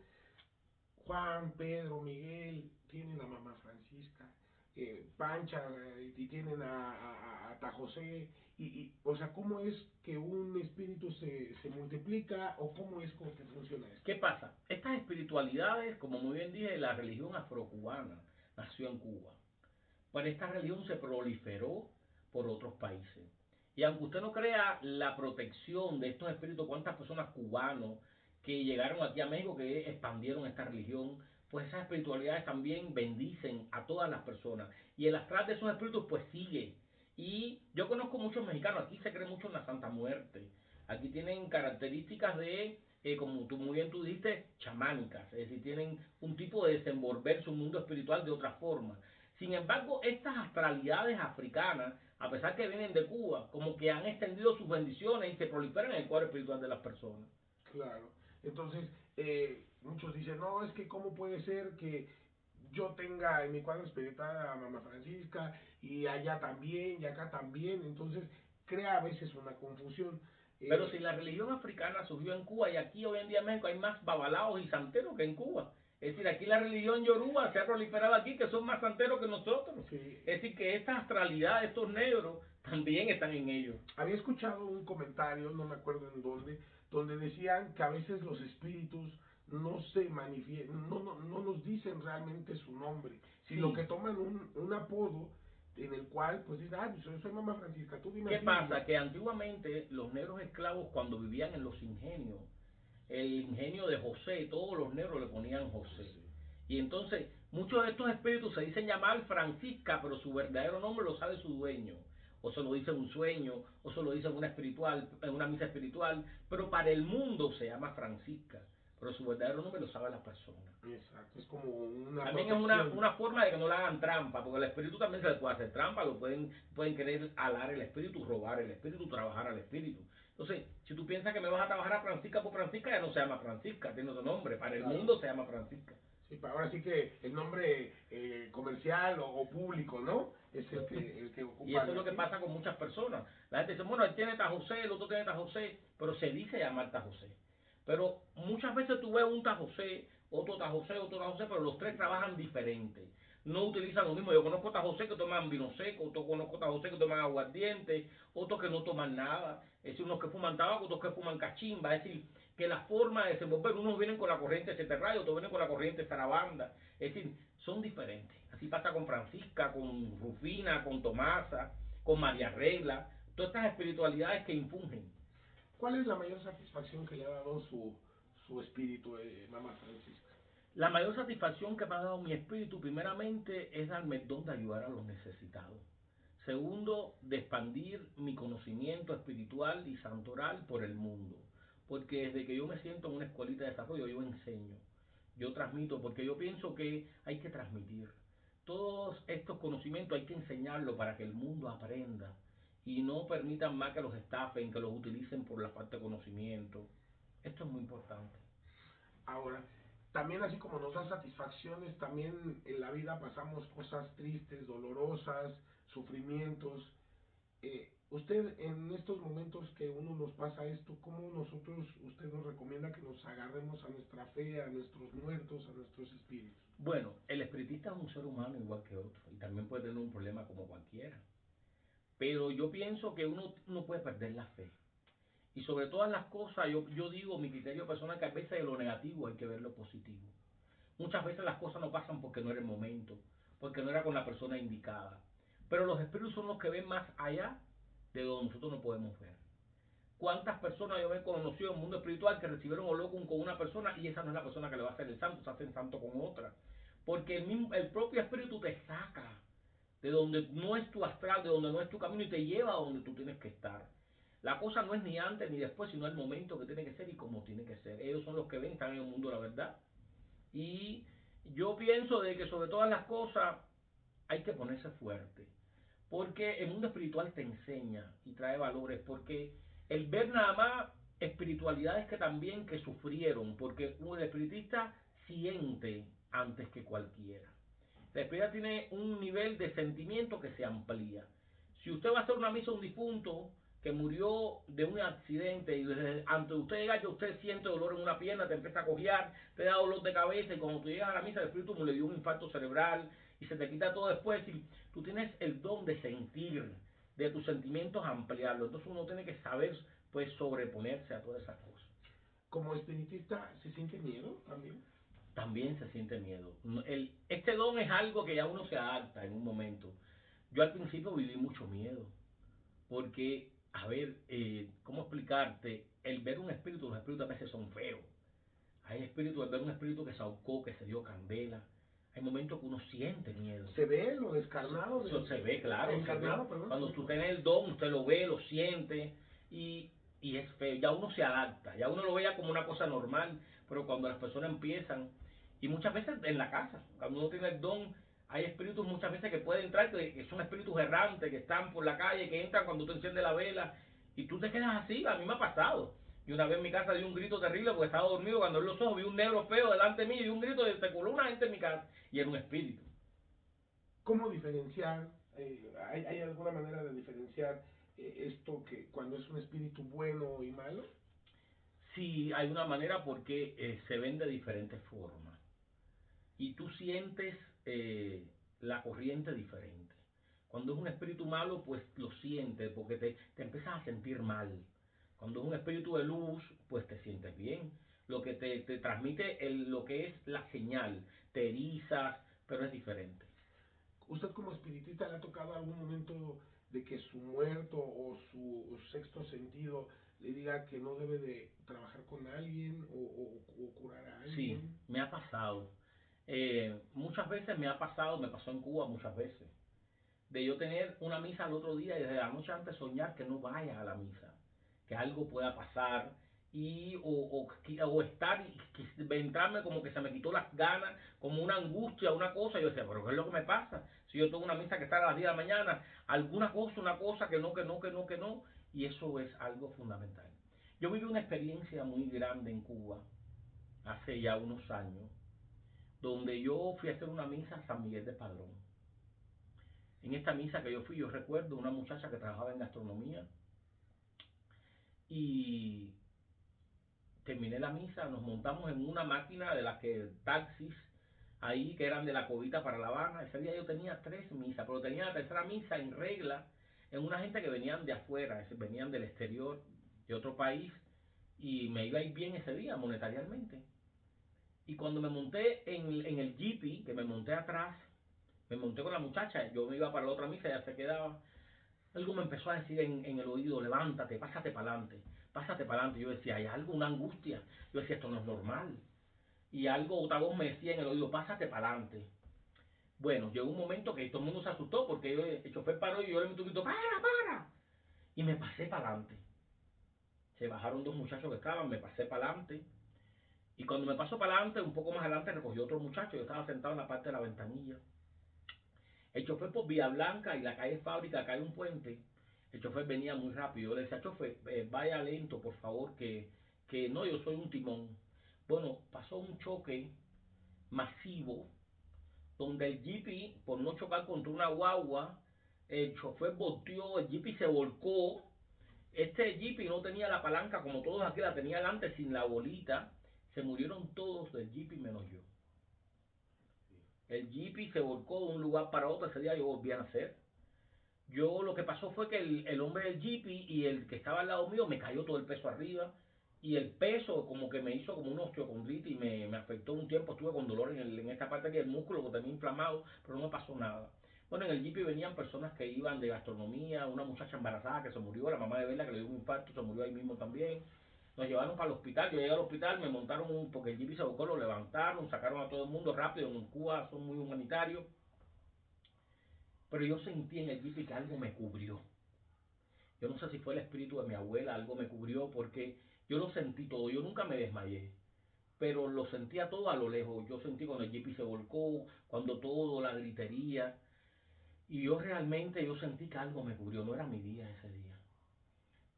Juan, Pedro, Miguel tienen a Mamá Francisca, Pancha, y tienen a José? O sea, ¿cómo es que un espíritu se multiplica o cómo es que funciona esto? ¿Qué pasa? Estas espiritualidades, como muy bien dije, la religión afrocubana nació en Cuba. Pero esta religión se proliferó por otros países. Y aunque usted no crea la protección de estos espíritus, cuántas personas cubanos que llegaron aquí a México que expandieron esta religión, pues esas espiritualidades también bendicen a todas las personas. Y el astral de esos espíritus pues sigue. Y yo conozco muchos mexicanos, aquí se cree mucho en la Santa Muerte. Aquí tienen características de, como tú muy bien tú dijiste, chamánicas. Es decir, tienen un tipo de desenvolver su mundo espiritual de otra forma. Sin embargo, estas astralidades africanas, a pesar que vienen de Cuba, como que han extendido sus bendiciones y se proliferan en el cuadro espiritual de las personas. Claro. Entonces, muchos dicen, no, es que cómo puede ser que yo tenga en mi cuadro espiritual a Mamá Francisca y allá también y acá también. Entonces, crea a veces una confusión. Pero si la religión africana surgió en Cuba y aquí hoy en día en México hay más babalaos y santeros que en Cuba. Es decir, aquí la religión yoruba se ha proliferado aquí, que son más santeros que nosotros. Sí. Es decir, que esta astralidad, estos negros, también están en ellos. Había escuchado un comentario, no me acuerdo en dónde, donde decían que a veces los espíritus no se manifiestan, no nos dicen realmente su nombre, sino Sí. que toman un apodo en el cual pues dicen, ah, pues soy Mamá Francisca, tú dime ¿Qué así. Y pasa? Que antiguamente los negros esclavos cuando vivían en los ingenios, el ingenio de José, todos los negros le ponían José. sí, Y entonces muchos de estos espíritus se dicen llamar Francisca, pero su verdadero nombre lo sabe su dueño. O se lo dice en un sueño, o se lo dice en una espiritual, en una misa espiritual, pero para el mundo se llama Francisca, pero su verdadero nombre lo sabe la persona. exacto, es como una También es protección. una forma de que no le hagan trampa, porque el espíritu también se le puede hacer trampa, pueden querer alar el espíritu, robar el espíritu, trabajar al espíritu. Entonces, si tú piensas que me vas a trabajar a Francisca por Francisca, ya no se llama Francisca, tiene otro nombre, para el Claro. mundo se llama Francisca. Sí, ahora sí que el nombre comercial o público, ¿no? Es el que Y ocupan eso es lo que aquí. pasa con muchas personas. La gente dice, bueno, él tiene Ta José, el otro tiene Ta José, pero se dice llamar Ta José. Pero muchas veces tú ves un Ta José, otro Ta José, pero los tres trabajan diferente. No utilizan lo mismo. Yo conozco Ta José que toman vino seco, otros conozco Ta José que toman aguardiente, otros que no toman nada. Es decir, unos que fuman tabaco, otros que fuman cachimba. Es decir, que la forma de desenvolver, unos vienen con la corriente Cheterrayo, otros vienen con la corriente Sarabanda. Es decir, son diferentes. Así pasa con Francisca, con Rufina, con Tomasa, con María Regla, todas estas espiritualidades que infungen. ¿Cuál es la mayor satisfacción que le ha dado su espíritu, Mamá Francisca? La mayor satisfacción que me ha dado mi espíritu, primeramente, es darme el don de ayudar a los necesitados. Segundo, de expandir mi conocimiento espiritual y santoral por el mundo. Porque desde que yo me siento en una escuelita de desarrollo, yo enseño, yo transmito, porque yo pienso que hay que transmitir. Todos estos conocimientos hay que enseñarlos para que el mundo aprenda y no permitan más que los estafen, que los utilicen por la falta de conocimiento. Esto es muy importante. Ahora, también así como nos da satisfacciones, también en la vida pasamos cosas tristes, dolorosas, sufrimientos. Usted en estos momentos que uno nos pasa esto, ¿cómo usted nos recomienda que nos agarremos a nuestra fe, a nuestros muertos, a nuestros espíritus? Bueno, el espiritista es un ser humano igual que otro y también puede tener un problema como cualquiera. Pero yo pienso que uno no puede perder la fe. Y sobre todas las cosas, yo digo, mi criterio personal, que a veces de lo negativo hay que ver lo positivo. Muchas veces las cosas no pasan porque no era el momento, porque no era con la persona indicada. Pero los espíritus son los que ven más allá de donde nosotros no podemos ver. ¿Cuántas personas yo he conocido en el mundo espiritual que recibieron holocum con una persona y esa no es la persona que le va a hacer el santo, se hacen santo con otra? Porque el propio espíritu te saca de donde no es tu astral, de donde no es tu camino y te lleva a donde tú tienes que estar. La cosa no es ni antes ni después, sino el momento que tiene que ser y cómo tiene que ser. Ellos son los que ven, están en el mundo de la verdad. Y yo pienso de que sobre todas las cosas hay que ponerse fuerte. Porque el mundo espiritual te enseña y trae valores. Porque el ver nada más espiritualidades que también que sufrieron. Porque un espiritista siente antes que cualquiera. La espiritualidad tiene un nivel de sentimiento que se amplía. Si usted va a hacer una misa a un difunto que murió de un accidente y antes de usted llegar ya usted siente dolor en una pierna, te empieza a cojear, te da dolor de cabeza y cuando tú llegas a la misa el espíritu le dio un infarto cerebral y se te quita todo después. Y tú tienes el don de sentir, de tus sentimientos ampliarlo. Entonces uno tiene que saber pues sobreponerse a todas esas cosas. Como espiritista, ¿se siente miedo también? También se siente miedo. Este don es algo que ya uno se adapta en un momento. Yo al principio viví mucho miedo, porque, a ver, ¿cómo explicarte? El ver un espíritu, los espíritus a veces son feos. Hay espíritus, el ver un espíritu que se ahorcó, que se dio candela. Hay momentos que uno siente miedo. ¿Se ve lo descarnado? Eso se ve, claro, se ve. Encarnado, perdón. Cuando tú tienes el don, usted lo ve, lo siente y, y es feo. Ya uno se adapta, ya uno lo veía como una cosa normal, pero cuando las personas empiezan, y muchas veces en la casa, cuando uno tiene el don, hay espíritus muchas veces que pueden entrar, que son espíritus errantes, que están por la calle, que entran cuando tú enciendes la vela y tú te quedas así. A mí me ha pasado. Y una vez en mi casa di un grito terrible porque estaba dormido, cuando abrí los ojos vi un negro feo delante de mí y di un grito y se coló una gente en mi casa y era un espíritu. ¿Cómo diferenciar? ¿Hay alguna manera de diferenciar esto que cuando es un espíritu bueno y malo? Sí, hay una manera porque se ven de diferentes formas y tú sientes la corriente diferente. Cuando es un espíritu malo, pues lo sientes porque te empiezas a sentir mal. Cuando es un espíritu de luz, pues te sientes bien. Lo que te transmite lo que es la señal, te erizas, pero es diferente. ¿Usted como espiritista le ha tocado algún momento de que su muerto o su sexto sentido le diga que no debe de trabajar con alguien o curar a Sí, alguien? me ha pasado. Muchas veces me ha pasado, me pasó en Cuba muchas veces, de yo tener una misa al otro día y desde la noche antes soñar que no vayas a la misa, que algo pueda pasar y o estar y que entrarme como que se me quitó las ganas, como una angustia, una cosa, y yo decía, pero ¿qué es lo que me pasa? Si yo tengo una misa que está a las 10 de la mañana, alguna cosa, una cosa que no, que no, que no, que no, y eso es algo fundamental. Yo viví una experiencia muy grande en Cuba hace ya unos años, donde yo fui a hacer una misa a San Miguel de Padrón. En esta misa que yo fui, yo recuerdo una muchacha que trabajaba en gastronomía y terminé la misa, nos montamos en una máquina de las que taxis ahí que eran de la Covita para La Habana. Ese día yo tenía 3 misas, pero tenía la tercera misa en regla en una gente que venían de afuera, venían del exterior, de otro país, y me iba a ir bien ese día monetariamente. Y cuando me monté en el jeepy, que me monté atrás, me monté con la muchacha, yo me iba para la otra misa, ella se quedaba. Algo me empezó a decir en el oído, levántate, pásate para adelante, pásate para adelante. Yo decía, hay algo, una angustia. Yo decía, esto no es normal. Y algo, otra voz me decía en el oído, pásate para adelante. Bueno, llegó un momento que todo el mundo se asustó porque el chofer paró y yo le metí un grito, para. Y me pasé para adelante. Se bajaron 2 muchachos que estaban, me pasé para adelante. Y cuando me pasó para adelante, un poco más adelante recogió otro muchacho. Yo estaba sentado en la parte de la ventanilla. El chofer por Vía Blanca y la calle Fábrica, acá hay un puente. El chofer venía muy rápido. Yo le decía, chofer, vaya lento, por favor, que no, yo soy un timón. Bueno, pasó un choque masivo donde el jeepy, por no chocar contra una guagua, el chofer volteó, el jeepy se volcó. Este jeepy no tenía la palanca como todos aquí, la tenía delante sin la bolita. Se murieron todos del jeepy menos yo. El jeepy se volcó de un lugar para otro. Ese día yo volví a nacer. Yo lo que pasó fue que el hombre del jeepy y el que estaba al lado mío me cayó todo el peso arriba y el peso como que me hizo como una osteocondritis y me afectó un tiempo. Estuve con dolor en esta parte aquí del músculo que tenía inflamado, pero no me pasó nada. Bueno, en el jeepy venían personas que iban de gastronomía, una muchacha embarazada que se murió, la mamá de Bella que le dio un infarto, se murió ahí mismo también. Nos llevaron para el hospital, yo llegué al hospital, me montaron porque el jeepy se volcó, lo levantaron, sacaron a todo el mundo rápido, en Cuba son muy humanitarios, pero yo sentí en el jeepy que algo me cubrió. Yo no sé si fue el espíritu de mi abuela, algo me cubrió porque yo lo sentí todo, yo nunca me desmayé, pero lo sentía todo a lo lejos. Yo sentí cuando el jeepy se volcó, cuando todo, la gritería, y yo realmente yo sentí que algo me cubrió, no era mi día ese día.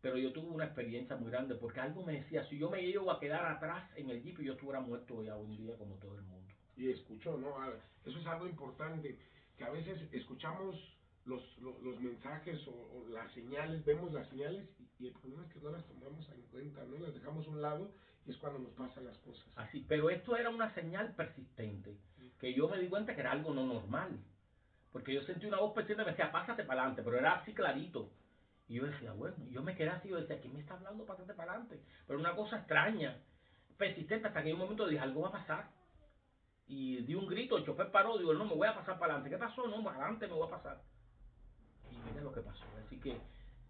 Pero yo tuve una experiencia muy grande porque algo me decía, si yo me llevo a quedar atrás en el jeep, yo estuviera muerto ya hoy en día como todo el mundo. Y escuchó, ¿no? Eso es algo importante, que a veces escuchamos los mensajes o las señales, vemos las señales y el problema es que no las tomamos en cuenta, ¿no? Las dejamos a un lado y es cuando nos pasan las cosas. Así, pero esto era una señal persistente, que yo me di cuenta que era algo no normal. Porque yo sentí una voz persistente que me decía, pásate para adelante, pero era así clarito. Y yo decía, bueno, y yo me quedé así, yo decía, ¿quién me está hablando? Pásate para adelante. Pero una cosa extraña, persistente, hasta que en un momento dije, algo va a pasar. Y di un grito, el chofer paró, digo, no, me voy a pasar para adelante. ¿Qué pasó? No, para adelante me voy a pasar. Y mira lo que pasó. Así que,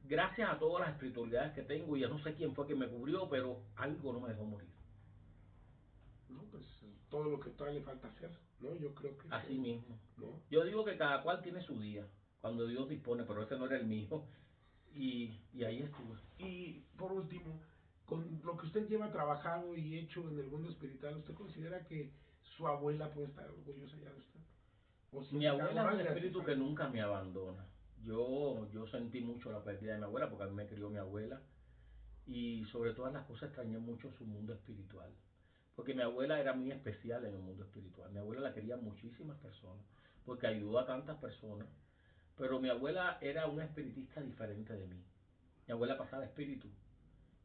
gracias a todas las espiritualidades que tengo, y ya no sé quién fue que me cubrió, pero algo no me dejó morir. No, pues todo lo que todavía le falta hacer, ¿no? Yo creo que Así eso, mismo. ¿no? Yo digo que cada cual tiene su día, cuando Dios dispone, pero ese no era el mío. Y ahí estuve. Y por último, con lo que usted lleva trabajado y hecho en el mundo espiritual, ¿usted considera que su abuela puede estar orgullosa ya de usted? ¿O Mi siente que algo abuela es más un le hace espíritu que falta? nunca me abandona. Yo sentí mucho la pérdida de mi abuela porque a mí me crió mi abuela y sobre todas las cosas extrañé mucho su mundo espiritual. Porque mi abuela era muy especial en el mundo espiritual. Mi abuela la querían muchísimas personas porque ayudó a tantas personas. Pero mi abuela era una espiritista diferente de mí. Mi abuela pasaba espíritu.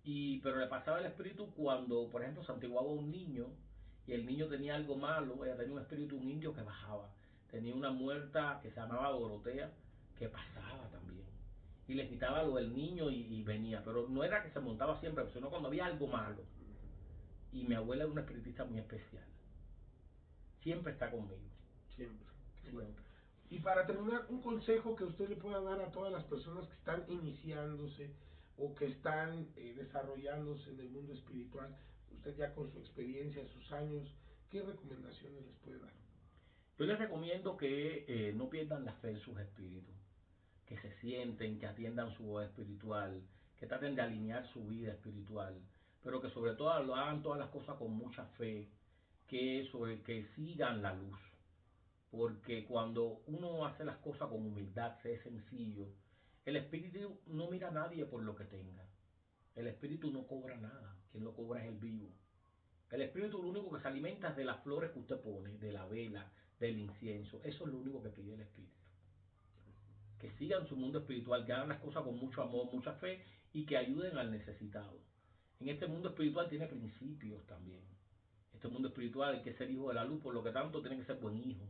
Pero le pasaba el espíritu cuando, por ejemplo, santiguaba a un niño y el niño tenía algo malo, ella tenía un espíritu, un indio que bajaba. Tenía una muerta que se llamaba Dorotea, que pasaba también. Y le quitaba lo del niño y venía. Pero no era que se montaba siempre, sino cuando había algo malo. Y mi abuela era una espiritista muy especial. Siempre está conmigo. Siempre. Qué bueno. Siempre. Y para terminar, un consejo que usted le pueda dar a todas las personas que están iniciándose o que están desarrollándose en el mundo espiritual, usted ya con su experiencia, sus años, ¿qué recomendaciones les puede dar? Yo les recomiendo que no pierdan la fe en sus espíritus, que se sienten, que atiendan su voz espiritual, que traten de alinear su vida espiritual, pero que sobre todo lo hagan todas las cosas con mucha fe, que sigan la luz, porque cuando uno hace las cosas con humildad, se es sencillo, el espíritu no mira a nadie por lo que tenga, el espíritu no cobra nada, quien lo cobra es el vivo. El espíritu lo único que se alimenta es de las flores que usted pone, de la vela, del incienso. Eso es lo único que pide el espíritu. Que sigan su mundo espiritual, que hagan las cosas con mucho amor, mucha fe y que ayuden al necesitado. En este mundo espiritual tiene principios también. Este mundo espiritual hay que ser hijo de la luz, por lo que tanto tiene que ser buen hijo,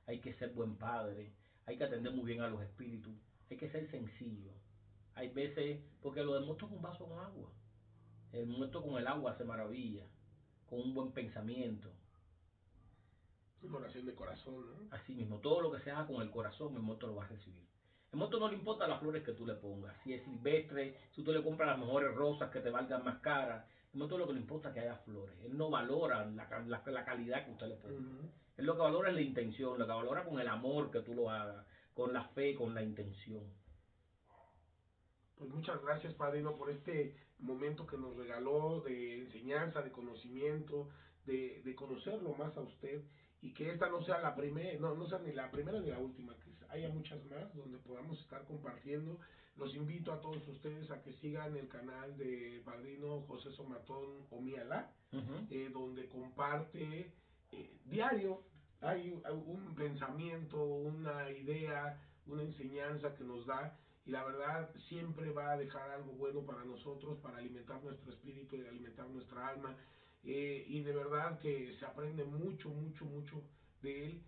hay que ser buen padre, hay que atender muy bien a los espíritus, hay que ser sencillo. Hay veces, porque lo del muerto es un vaso con agua. El muerto con el agua se maravilla, con un buen pensamiento. Una oración de corazón, ¿no? Así mismo, todo lo que se haga con el corazón, el muerto lo va a recibir. El muerto no le importa las flores que tú le pongas, si es silvestre, si tú le compras las mejores rosas que te valgan más caras. El muerto lo que le importa es que haya flores. Él no valora la calidad que usted le ponga. Él lo que valora es la intención, lo que valora con el amor que tú lo hagas, con la fe, con la intención. Pues muchas gracias, padrino, por este momento que nos regaló de enseñanza, de conocimiento, de conocerlo más a usted y que esta no sea la primera, no, no sea ni la primera ni la última, que haya muchas más donde podamos estar compartiendo. Los invito a todos ustedes a que sigan el canal de padrino José Somatón Omialá, donde comparte diario, hay un pensamiento, una idea, una enseñanza que nos da y la verdad siempre va a dejar algo bueno para nosotros, para alimentar nuestro espíritu y alimentar nuestra alma. Y de verdad que se aprende mucho, mucho, mucho de él.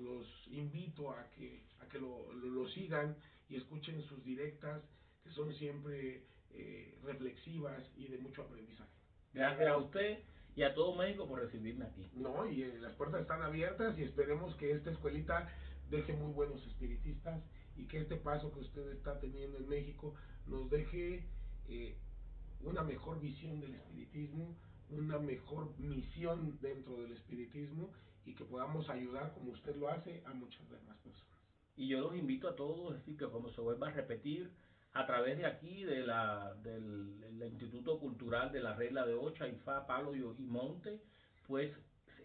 Los invito a que lo sigan y escuchen sus directas, que son siempre reflexivas y de mucho aprendizaje. Gracias a usted y a todo México por recibirme aquí. No, y las puertas están abiertas y esperemos que esta escuelita deje muy buenos espiritistas y que este paso que usted está teniendo en México nos deje una mejor visión del espiritismo, una mejor misión dentro del espiritismo y que podamos ayudar como usted lo hace a muchas demás personas. Y yo los invito a todos, es decir, que cuando se vuelva a repetir a través de aquí, del Instituto Cultural de la Regla de Ocha, Ifá, Palo y Monte, pues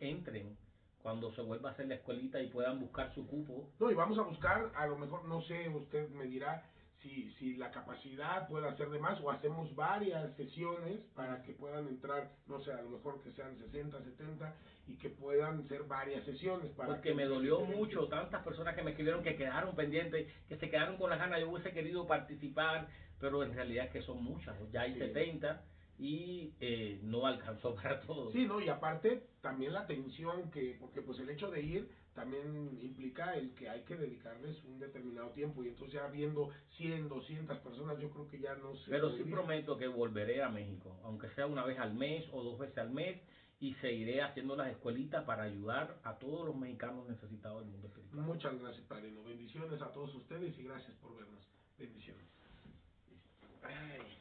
entren cuando se vuelva a hacer la escuelita y puedan buscar su cupo. No, y vamos a buscar, a lo mejor, no sé, usted me dirá si la capacidad puede hacer de más o hacemos varias sesiones para que puedan entrar, no sé, a lo mejor que sean 60, 70 y que puedan ser varias sesiones para Porque que me entre dolió diferentes. mucho, tantas personas que me escribieron que quedaron pendientes, que se quedaron con las ganas, yo hubiese querido participar, pero en realidad es que son muchas, ya hay Sí. 70 y no alcanzó para todos. Sí, ¿no? Y aparte también la atención que, porque pues el hecho de ir también implica el que hay que dedicarles un determinado tiempo y entonces ya viendo 100, 200 personas yo creo que ya no se Pero sí podría. prometo que volveré a México, aunque sea una vez al mes o 2 veces al mes, y seguiré haciendo las escuelitas para ayudar a todos los mexicanos necesitados del mundo espiritual. Muchas gracias, padrino. Bendiciones a todos ustedes y gracias por vernos. Bendiciones. Ay.